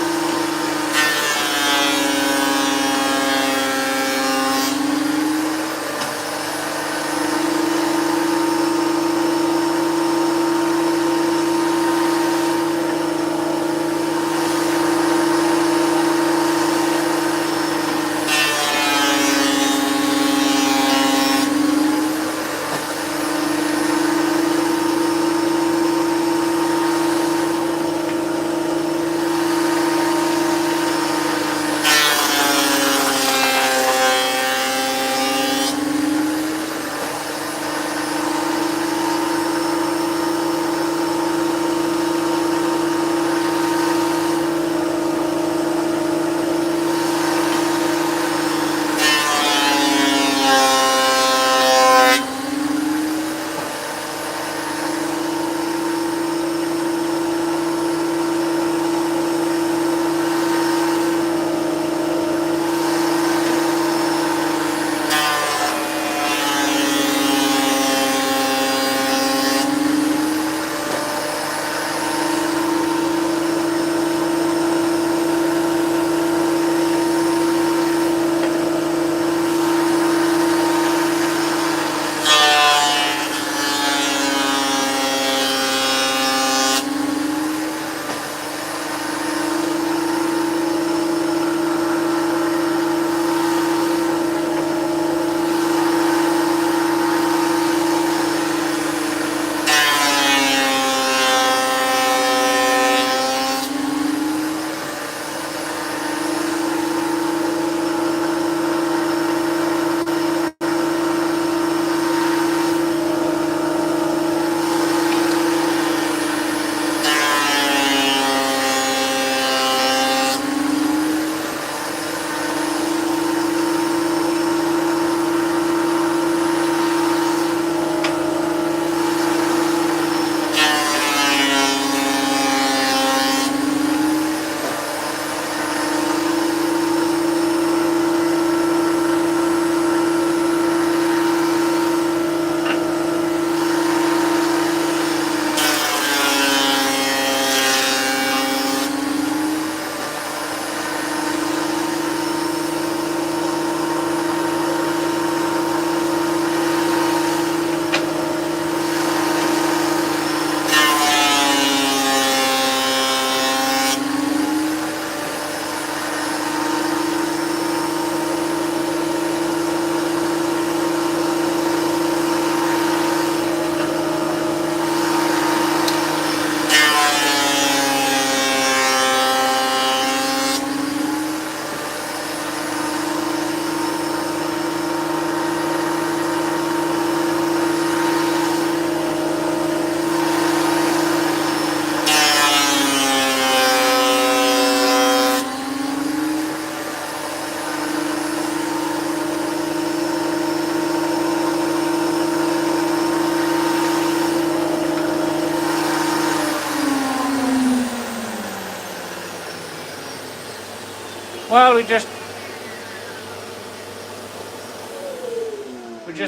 Well, we just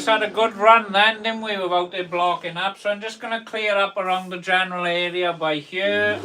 had a good run then, didn't we, without it blocking up. So I'm just going to clear up around the general area by here.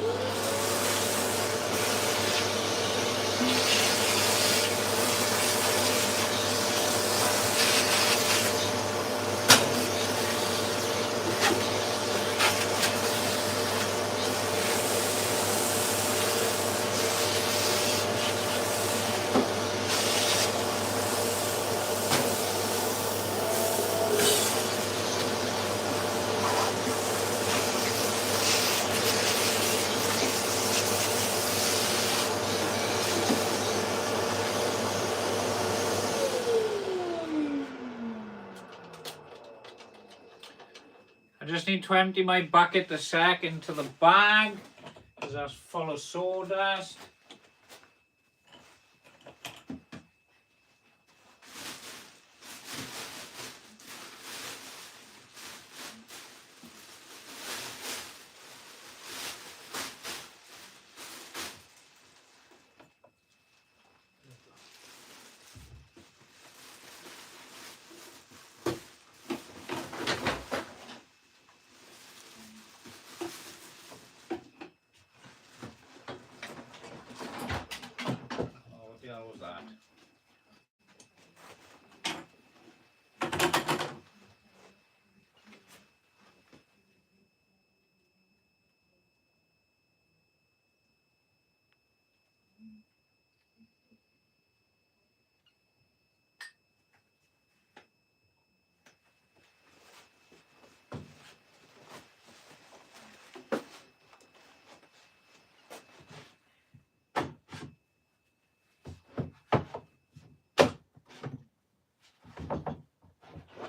I just need to empty my bucket a sec into the bag because that's full of sawdust. What the hell was that?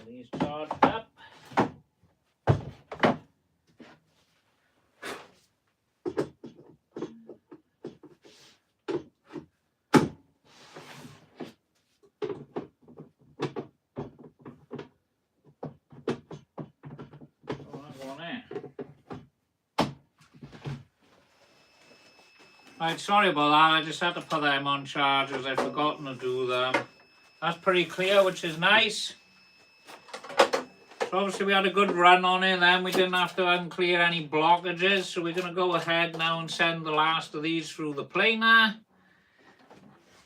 These charged up. Right, sorry about that, I just had to put them on chargers, I'd forgotten to do them. That's pretty clear, which is nice. So obviously we had a good run on it then, we didn't have to unclear any blockages, so we're going to go ahead now and send the last of these through the planer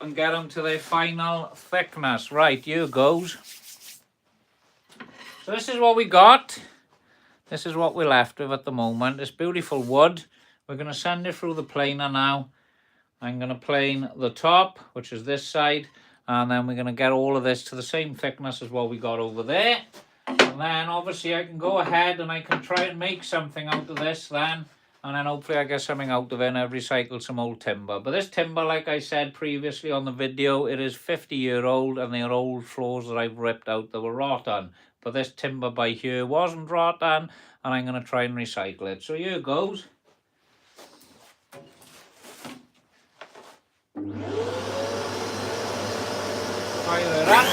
and get them to their final thickness. Right, here goes. So this is what we got. This is what we're left with at the moment, this beautiful wood. We're going to send it through the planer now. I'm going to plane the top, which is this side, and then we're going to get all of this to the same thickness as what we got over there. And then obviously I can go ahead and I can try and make something out of this then, and then hopefully I get something out of it and I've recycled some old timber. But this timber, like I said previously on the video, it is 50-year-old and they're old floors that I've ripped out that were rotten. But this timber by here wasn't rotten, and I'm going to try and recycle it. So here goes. Fire it up.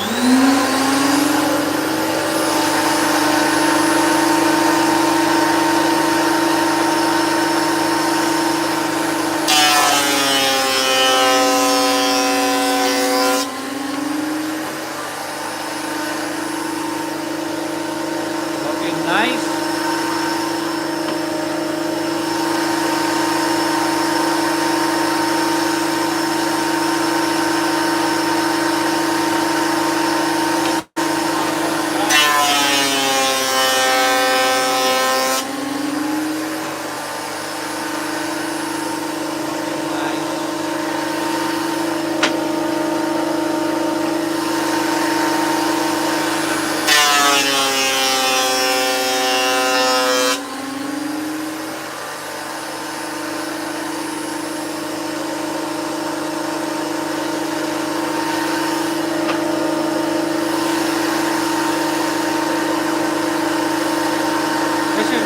Looking nice.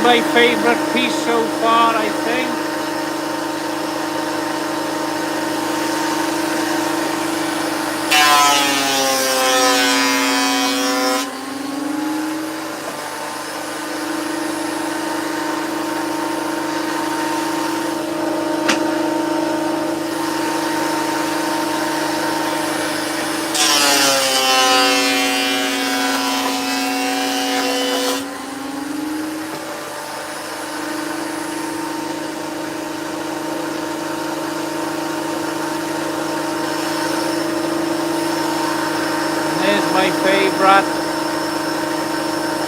My favorite piece so far, I think. my favourite.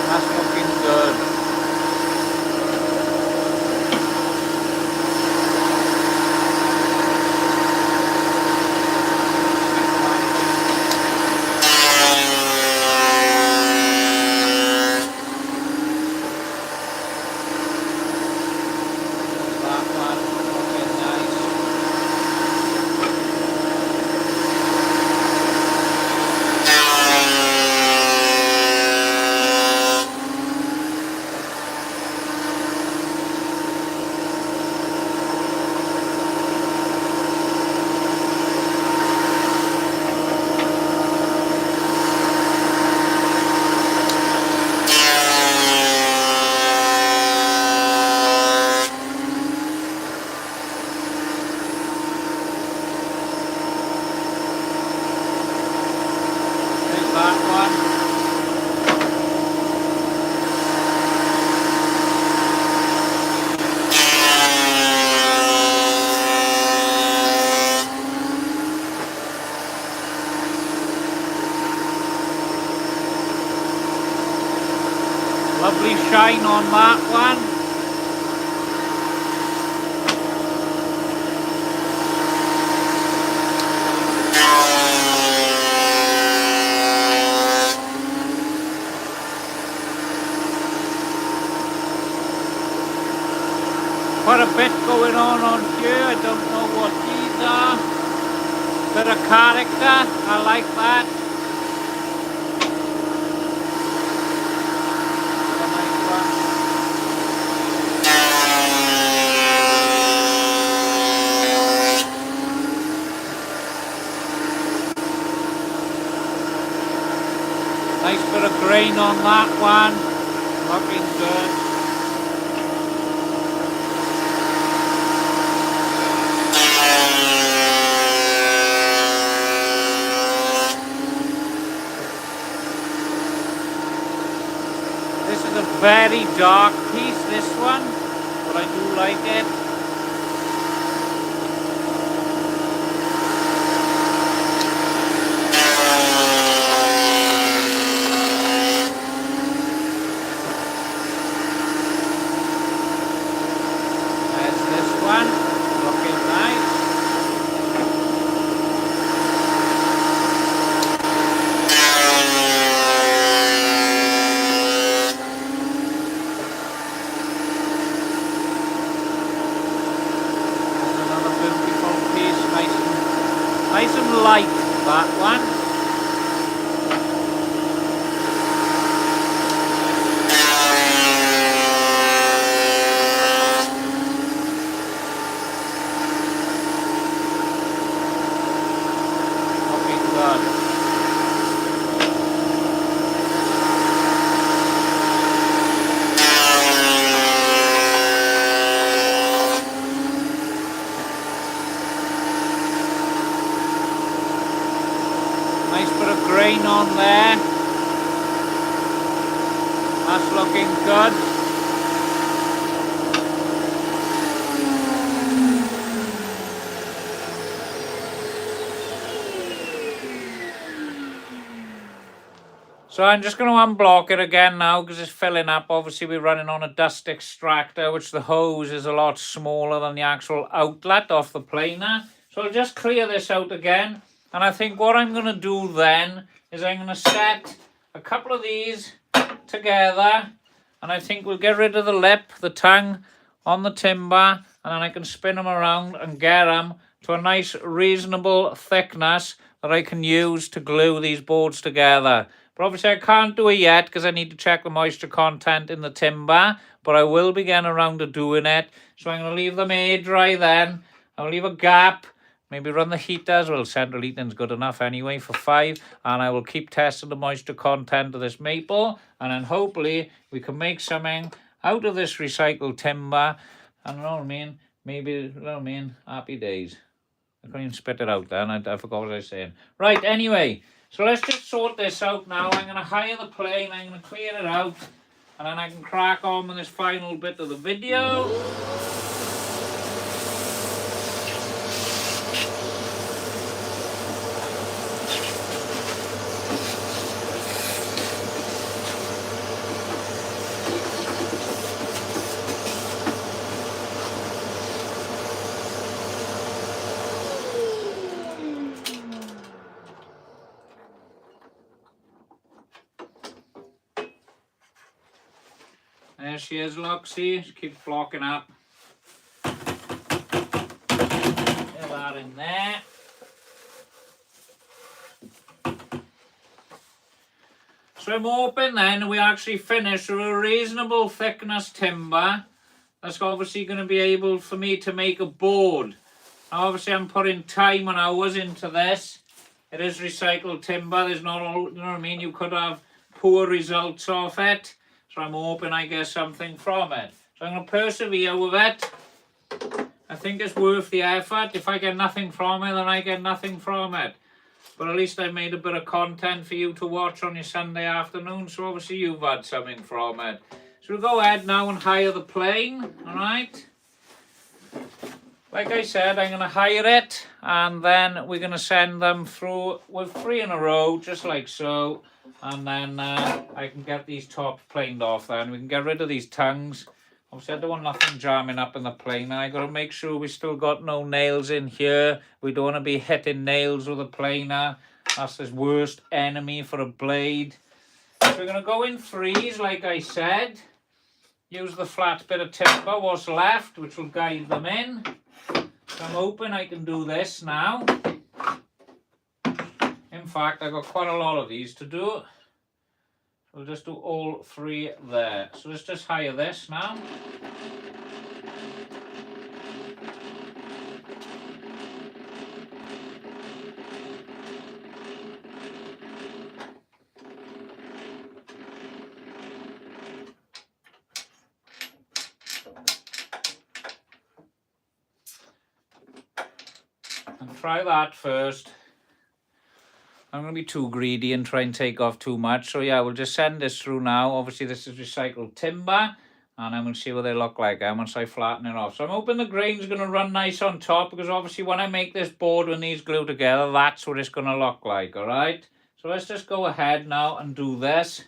That's looking good. That one looking nice. There's that one. Lovely shine on that one. Quite a bit going on here. I don't know what these are. Bit of character. I like that. A nice one. Nice bit of grain on that one. Looking good. This is a very dark piece, this one, but I do like it. There's this one, looking nice. Another beautiful piece, nice and light, that one. Looking good. Nice bit of grain on there. That's looking good. So I'm just going to unblock it again now because it's filling up. Obviously we're running on a dust extractor, which the hose is a lot smaller than the actual outlet off the planer. So I'll just clear this out again. And I think what I'm going to do then is I'm going to set a couple of these together. And I think we'll get rid of the lip, the tongue on the timber. And then I can spin them around and get them to a nice reasonable thickness that I can use to glue these boards together. But obviously I can't do it yet because I need to check the moisture content in the timber. But I will be getting around to doing it. So I'm going to leave them air dry then. I'll leave a gap. Maybe run the heaters. Well, central heating's good enough anyway for 5. And I will keep testing the moisture content of this maple. And then hopefully we can make something out of this recycled timber. And you know what I mean? Maybe, you know what I mean? Happy days. I couldn't even spit it out then. I forgot what I was saying. Right, anyway. So let's just sort this out now. I'm going to hire the plane. I'm going to clear it out. And then I can crack on with this final bit of the video. There she is, look, see? She keeps flocking up. Get that in there. So I'm hoping then we actually finish with a reasonable thickness timber. That's obviously going to be able for me to make a board. Now obviously I'm putting time and hours into this. It is recycled timber. There's not all, you know what I mean? You could have poor results off it. So I'm hoping I get something from it. So I'm going to persevere with it. I think it's worth the effort. If I get nothing from it, then I get nothing from it. But at least I made a bit of content for you to watch on your Sunday afternoon. So obviously you've had something from it. So we'll go ahead now and hire the plane. Alright? Like I said, I'm going to hire it, and then we're going to send them through with 3 in a row, just like so, and then I can get these tops planed off then. We can get rid of these tongues. Obviously I don't want nothing jamming up in the plane, and I got to make sure we still got no nails in here. We don't want to be hitting nails with a planer. That's his worst enemy for a blade. So we're going to go in 3s, like I said. Use the flat bit of timber, what's left, which will guide them in. So I'm hoping I can do this now. In fact, I've got quite a lot of these to do. We'll just do all 3 there. So let's just hire this now. And try that first. I'm going to be too greedy and try and take off too much. So yeah, we'll just send this through now. Obviously this is recycled timber. And I'm going to see what they look like once I flatten it off. So I'm hoping the grain's going to run nice on top. Because obviously when I make this board, when these glue together, that's what it's going to look like. Alright? So let's just go ahead now and do this.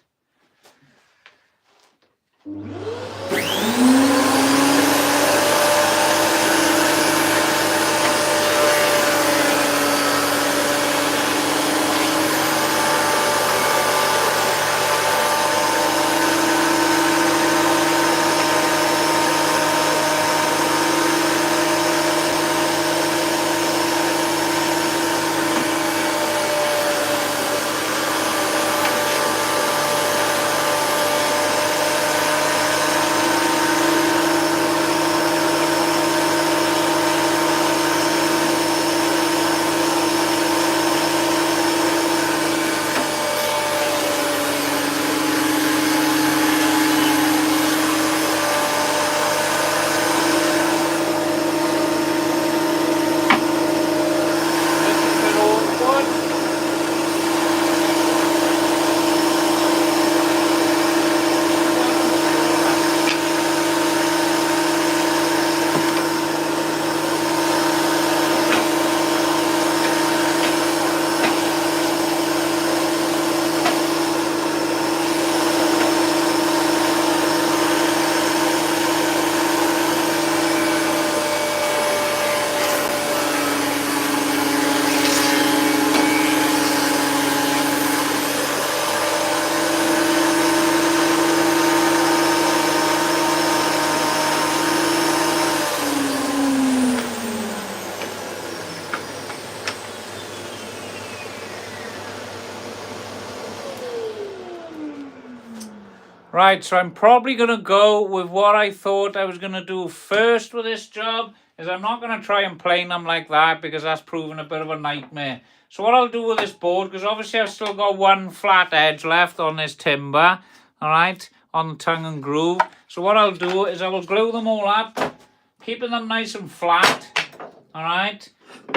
Right, so I'm probably going to go with what I thought I was going to do first with this job. Is I'm not going to try and plane them like that because that's proven a bit of a nightmare. So what I'll do with this board, because obviously I've still got one flat edge left on this timber, alright, on the tongue and groove. So what I'll do is I will glue them all up, keeping them nice and flat, alright.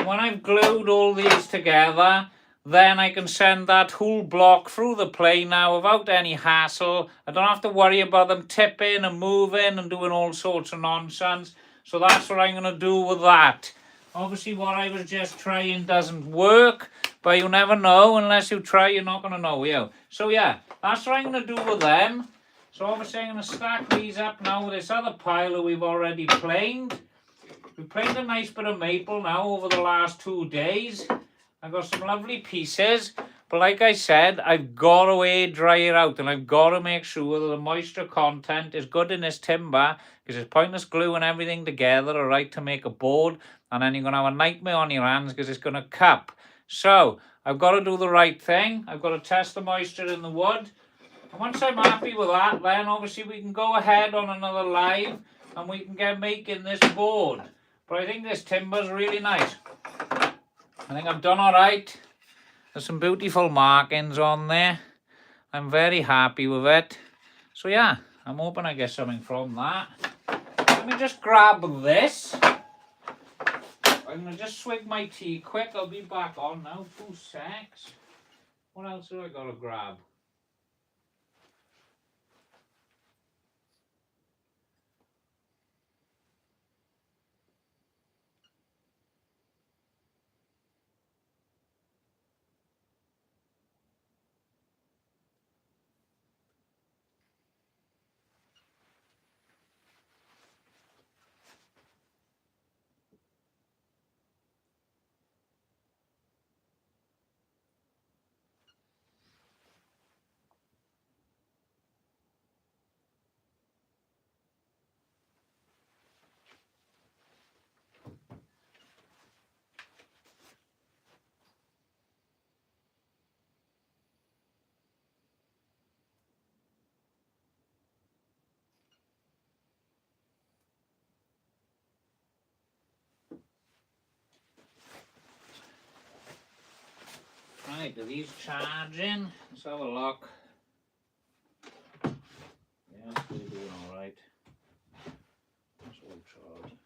When I've glued all these together, then I can send that whole block through the plane now without any hassle. I don't have to worry about them tipping and moving and doing all sorts of nonsense. So that's what I'm going to do with that. Obviously what I was just trying doesn't work, but you never know. Unless you try, you're not going to know, you. So yeah, that's what I'm going to do with them. So obviously I'm going to stack these up now with this other pile that we've already planed. We've planed a nice bit of maple now over the last 2 days. I've got some lovely pieces. But like I said, I've got to air dry it out, and I've got to make sure that the moisture content is good in this timber, because it's pointless gluing everything together, all right, to make a board, and then you're going to have a nightmare on your hands because it's going to cup. So I've got to do the right thing. I've got to test the moisture in the wood. And once I'm happy with that, then obviously we can go ahead on another live and we can get making this board. But I think this timber's really nice. I think I've done all right. There's some beautiful markings on there. I'm very happy with it. So yeah, I'm hoping I get something from that. Let me just grab this. I'm going to just swig my tea quick. I'll be back on now. 2 secs. What else do I got to grab? Right, are these charging? Let's have a look. Yeah, they're doing all right. That's all charged.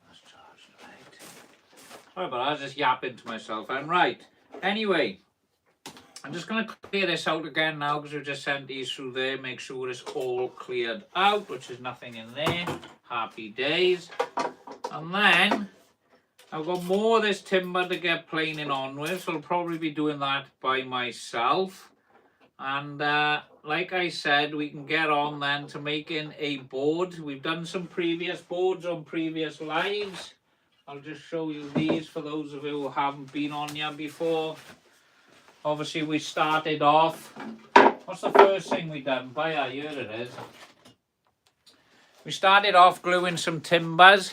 That's charged, right. Sorry, but I was just yapping to myself. I'm right. Anyway, I'm just going to clear this out again now because we've just sent these through there. Make sure it's all cleared out, which is nothing in there. Happy days. And then I've got more of this timber to get planing on with, so I'll probably be doing that by myself. And like I said, we can get on then to making a board. We've done some previous boards on previous lives. I'll just show you these for those of you who haven't been on here before. Obviously we started off, what's the first thing we done? Here it is. We started off gluing some timbers,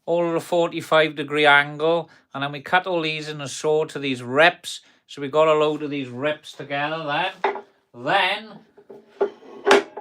all at a 45-degree angle, and then we cut all these in a saw to these rips. So we got a load of these rips together then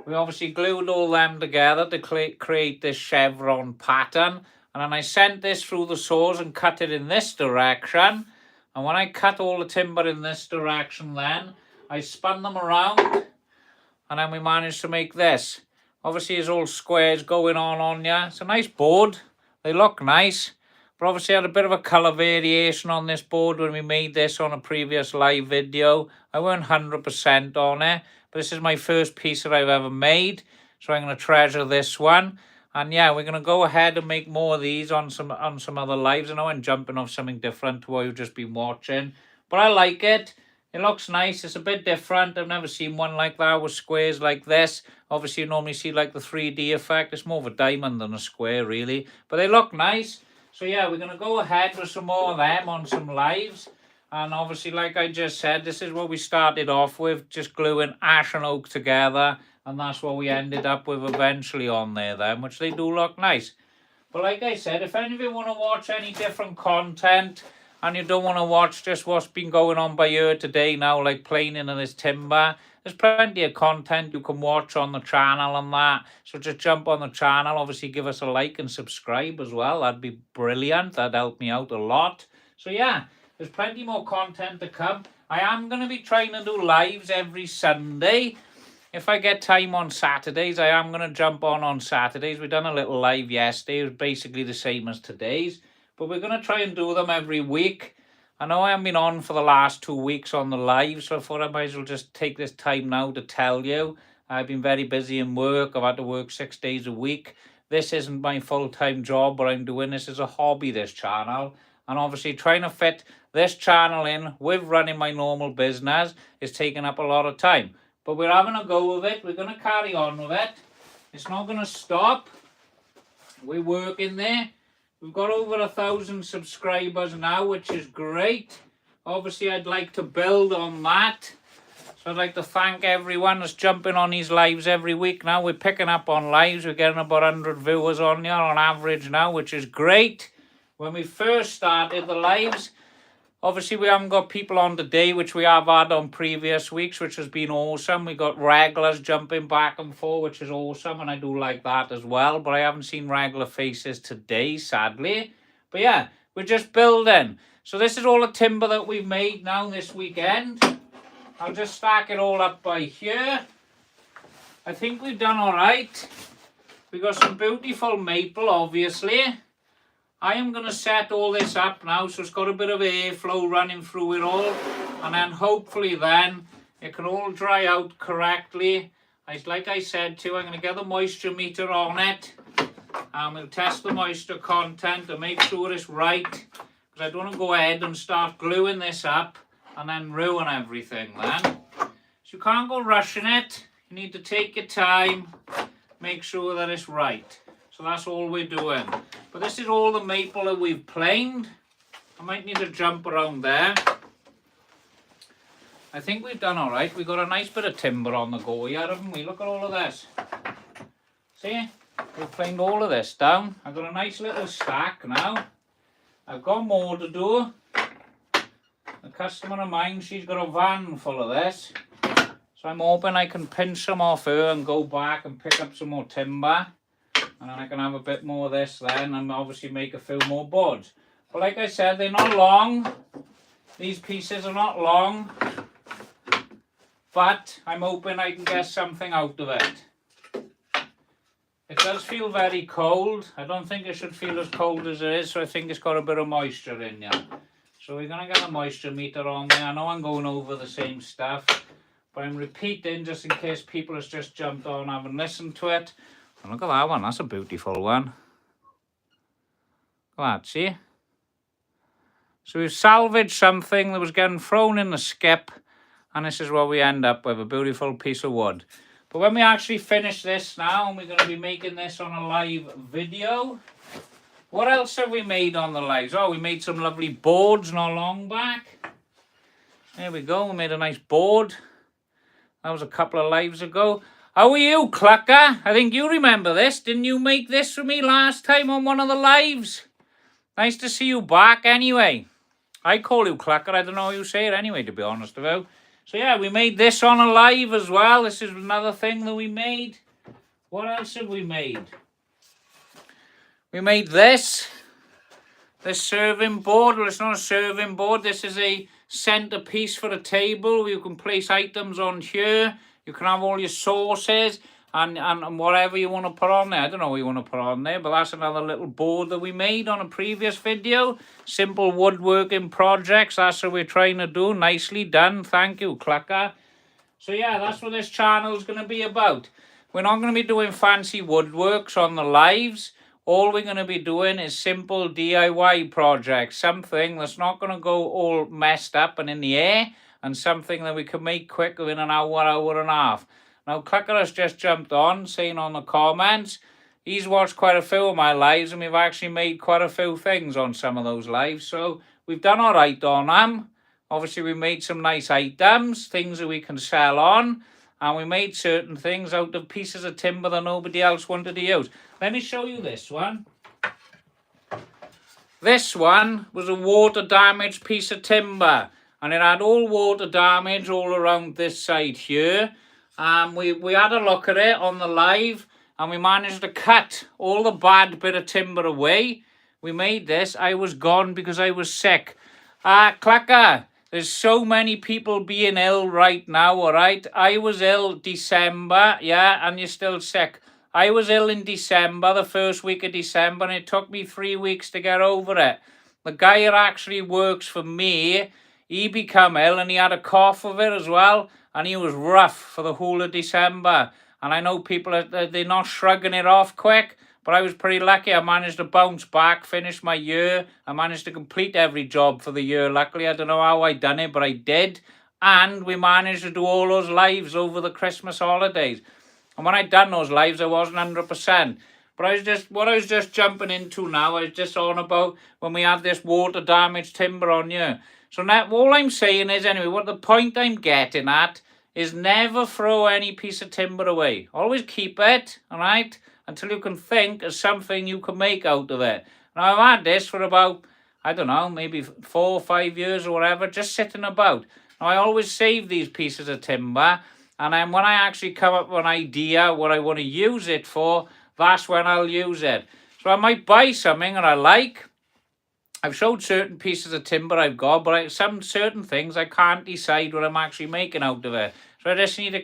we obviously glued all them together to create this chevron pattern. And then I sent this through the saws and cut it in this direction. And when I cut all the timber in this direction then, I spun them around, and then we managed to make this. Obviously there's all squares going on here. It's a nice board. They look nice, but obviously I had a bit of a colour variation on this board when we made this on a previous live video. I weren't 100% on it, but this is my first piece that I've ever made, so I'm going to treasure this one. And yeah, we're going to go ahead and make more of these on some other lives. I know I'm jumping off something different to what you've just been watching, but I like it. It looks nice. It's a bit different. I've never seen one like that with squares like this. Obviously, you normally see like the 3D effect. It's more of a diamond than a square, really. But they look nice. So yeah, we're going to go ahead with some more of them on some lives. And obviously, like I just said, this is what we started off with, just gluing ash and oak together. And that's what we ended up with eventually on there then, which they do look nice. But like I said, if any of you want to watch any different content, and you don't want to watch just what's been going on by here today now, like planing in this timber, there's plenty of content you can watch on the channel and that. So just jump on the channel, obviously give us a like and subscribe as well. That'd be brilliant. That'd help me out a lot. So yeah, there's plenty more content to come. I am going to be trying to do lives every Sunday. If I get time on Saturdays, I am going to jump on Saturdays. We've done a little live yesterday. It was basically the same as today's. But we're going to try and do them every week. I know I haven't been on for the last 2 weeks on the live, so I thought I might as well just take this time now to tell you. I've been very busy in work. I've had to work 6 days a week. This isn't my full-time job, but I'm doing this as a hobby, this channel. And obviously trying to fit this channel in with running my normal business is taking up a lot of time. But we're having a go with it. We're going to carry on with it. It's not going to stop. We're working there. We've got over 1,000 subscribers now, which is great. obviously I'd like to build on that. So I'd like to thank everyone that's jumping on these lives every week now. We're picking up on lives. We're getting about 100 viewers on here on average now, which is great. When we first started the lives, obviously we haven't got people on today, which we have had on previous weeks, which has been awesome. We got regulars jumping back and forth, which is awesome, and I do like that as well. But I haven't seen regular faces today, sadly. But yeah, we're just building. So this is all the timber that we've made now this weekend. I'll just stack it all up by here. I think we've done all right. We've got some beautiful maple, obviously. I am going to set all this up now, so it's got a bit of airflow running through it all. And then hopefully then it can all dry out correctly. Like I said too, I'm going to get the moisture meter on it. And we'll test the moisture content to make sure it's right. Because I don't want to go ahead and start gluing this up and then ruin everything then. So you can't go rushing it. You need to take your time, make sure that it's right. So that's all we're doing. But this is all the maple that we've planed. I might need to jump around there. I think we've done all right. We've got a nice bit of timber on the go here, haven't we? Look at all of this. See? We've planed all of this down. I've got a nice little stack now. I've got more to do. A customer of mine, she's got a van full of this. So I'm hoping I can pinch some off her and go back and pick up some more timber. And then I can have a bit more of this then and obviously make a few more boards. But like I said, they're not long. These pieces are not long. But I'm hoping I can get something out of it. It does feel very cold. I don't think it should feel as cold as it is, so I think it's got a bit of moisture in there. So we're going to get the moisture meter on there. I know I'm going over the same stuff, but I'm repeating just in case people have just jumped on and haven't listened to it. And look at that one, that's a beautiful one. Look at that, see? So we've salvaged something that was getting thrown in the skip, and this is what we end up with, a beautiful piece of wood. But when we actually finish this now, and we're going to be making this on a live video, what else have we made on the lives? Oh, we made some lovely boards not long back. There we go, we made a nice board. That was a couple of lives ago. How are you, Clucker? I think you remember this. Didn't you make this for me last time on one of the lives? Nice to see you back anyway. I call you Clucker. I don't know how you say it anyway, to be honest about. So yeah, we made this on a live as well. This is another thing that we made. What else have we made? We made this serving board. Well, it's not a serving board. This is a centerpiece for a table. You can place items on here. You can have all your sauces and whatever you want to put on there. I don't know what you want to put on there, but that's another little board that we made on a previous video. Simple woodworking projects. That's what we're trying to do. Nicely done. Thank you, Clucker. So yeah, that's what this channel is going to be about. We're not going to be doing fancy woodworks on the lives. All we're going to be doing is simple DIY projects, something that's not going to go all messed up and in the air, and something that we can make quick within an hour, hour and a half. Now, Clucker has just jumped on, saying on the comments, he's watched quite a few of my lives, and we've actually made quite a few things on some of those lives, so we've done all right on them. Obviously, we made some nice items, things that we can sell on, and we made certain things out of pieces of timber that nobody else wanted to use. Let me show you this one. This one was a water damaged piece of timber, and it had all water damage all around this side here. We had a look at it on the live, and we managed to cut all the bad bit of timber away. We made this. I was gone because I was sick. Clucker, there's so many people being ill right now, all right? I was ill December, yeah, and you're still sick. I was ill in December, the first week of December, and it took me 3 weeks to get over it. The guy that actually works for me, he became ill, and he had a cough of it as well, and he was rough for the whole of December. And I know people, they're not shrugging it off quick, but I was pretty lucky. I managed to bounce back, finish my year. I managed to complete every job for the year. Luckily, I don't know how I done it, but I did. And we managed to do all those lives over the Christmas holidays. And when I done those lives, I wasn't 100%. But what I was just jumping into now, I was just on about when we had this water damaged timber on here. So now all I'm saying is, anyway, what the point I'm getting at is never throw any piece of timber away. Always keep it, all right, until you can think of something you can make out of it. Now, I've had this for about, I don't know, maybe 4 or 5 years or whatever, just sitting about. Now, I always save these pieces of timber, and then when I actually come up with an idea what I want to use it for, that's when I'll use it. So I might buy something that I like. I've showed certain pieces of timber I've got, but some certain things I can't decide what I'm actually making out of it. So I just need to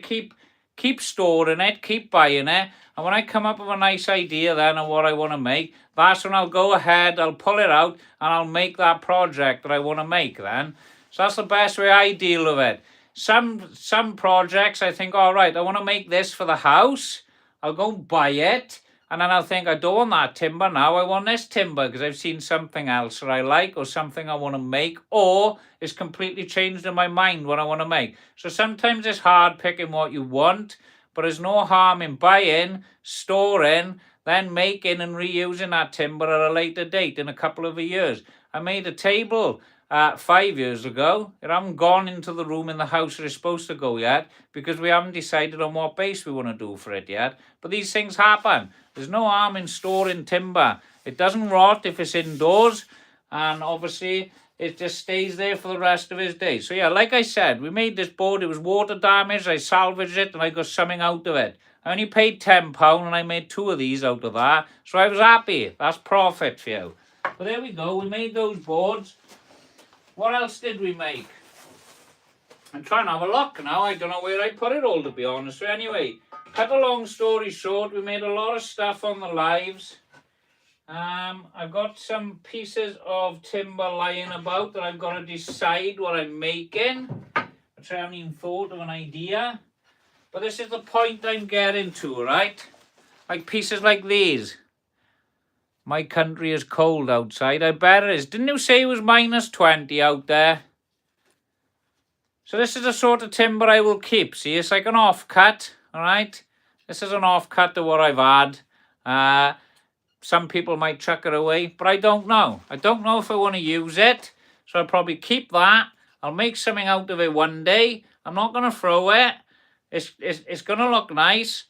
keep storing it, keep buying it, and when I come up with a nice idea then of what I want to make, that's when I'll go ahead, I'll pull it out, and I'll make that project that I want to make then. So that's the best way I deal with it. Some projects I think, all right, I want to make this for the house. I'll go buy it. And then I'll think, I don't want that timber now, I want this timber because I've seen something else that I like or something I want to make, or it's completely changed in my mind what I want to make. So sometimes it's hard picking what you want, but there's no harm in buying, storing, then making and reusing that timber at a later date in a couple of years. I made a table 5 years ago. It hasn't gone into the room in the house that it's supposed to go yet because we haven't decided on what base we want to do for it yet. But these things happen. There's no harm in storing timber. It doesn't rot if it's indoors, and obviously it just stays there for the rest of his days. So yeah, like I said, we made this board. It was water damaged. I salvaged it and I got something out of it. I only paid £10 and I made 2 of these out of that. So I was happy. That's profit for you. But there we go. We made those boards. What else did we make? I'm trying to have a look now. I don't know where I put it all, to be honest. So anyway, cut a long story short, we made a lot of stuff on the lives. I've got some pieces of timber lying about that I've got to decide what I'm making, which I haven't even thought of an idea. But this is the point I'm getting to, right? Like pieces like these. My country is cold outside. I bet it is. Didn't you say it was -20 out there? So this is the sort of timber I will keep. See, it's like an offcut, all right? This is an offcut to what I've had. Some people might chuck it away, but I don't know. I don't know if I want to use it, so I'll probably keep that. I'll make something out of it one day. I'm not going to throw it. It's going to look nice,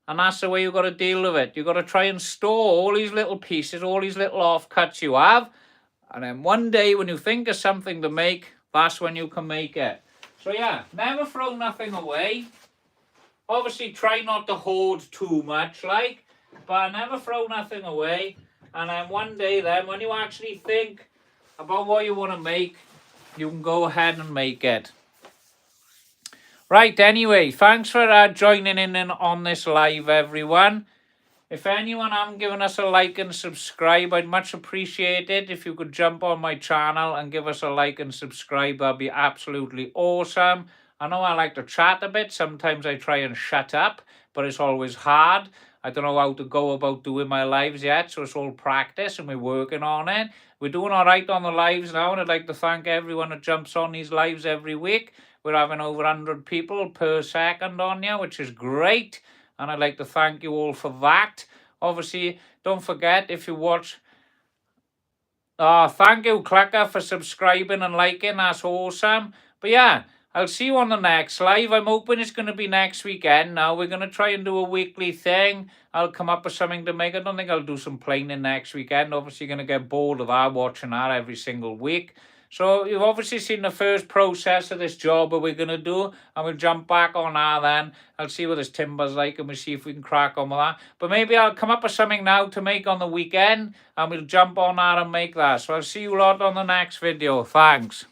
and that's the way you've got to deal with it. You've got to try and store all these little pieces, all these little offcuts you have, and then one day when you think of something to make, that's when you can make it. So yeah, never throw nothing away. Obviously try not to hoard too much, like, but never throw nothing away. And then one day then, when you actually think about what you want to make, you can go ahead and make it. Right, anyway, thanks for joining in on this live, everyone. If anyone haven't given us a like and subscribe, I'd much appreciate it. If you could jump on my channel and give us a like and subscribe, that'd be absolutely awesome. I know I like to chat a bit. Sometimes I try and shut up, but it's always hard. I don't know how to go about doing my lives yet, so it's all practice and we're working on it. We're doing all right on the lives now, and I'd like to thank everyone that jumps on these lives every week. We're having over 100 people per second on here, which is great. And I'd like to thank you all for that. Obviously, don't forget if you watch... thank you, Clucker, for subscribing and liking. That's awesome. But yeah, I'll see you on the next live. I'm hoping it's going to be next weekend now. We're going to try and do a weekly thing. I'll come up with something to make. I don't think I'll do some planing next weekend. Obviously, you're going to get bored of that, watching that every single week. So you've obviously seen the first process of this job that we're going to do, and we'll jump back on that then. I'll see what this timber's like, and we'll see if we can crack on with that. But maybe I'll come up with something now to make on the weekend, and we'll jump on that and make that. So I'll see you lot on the next video. Thanks.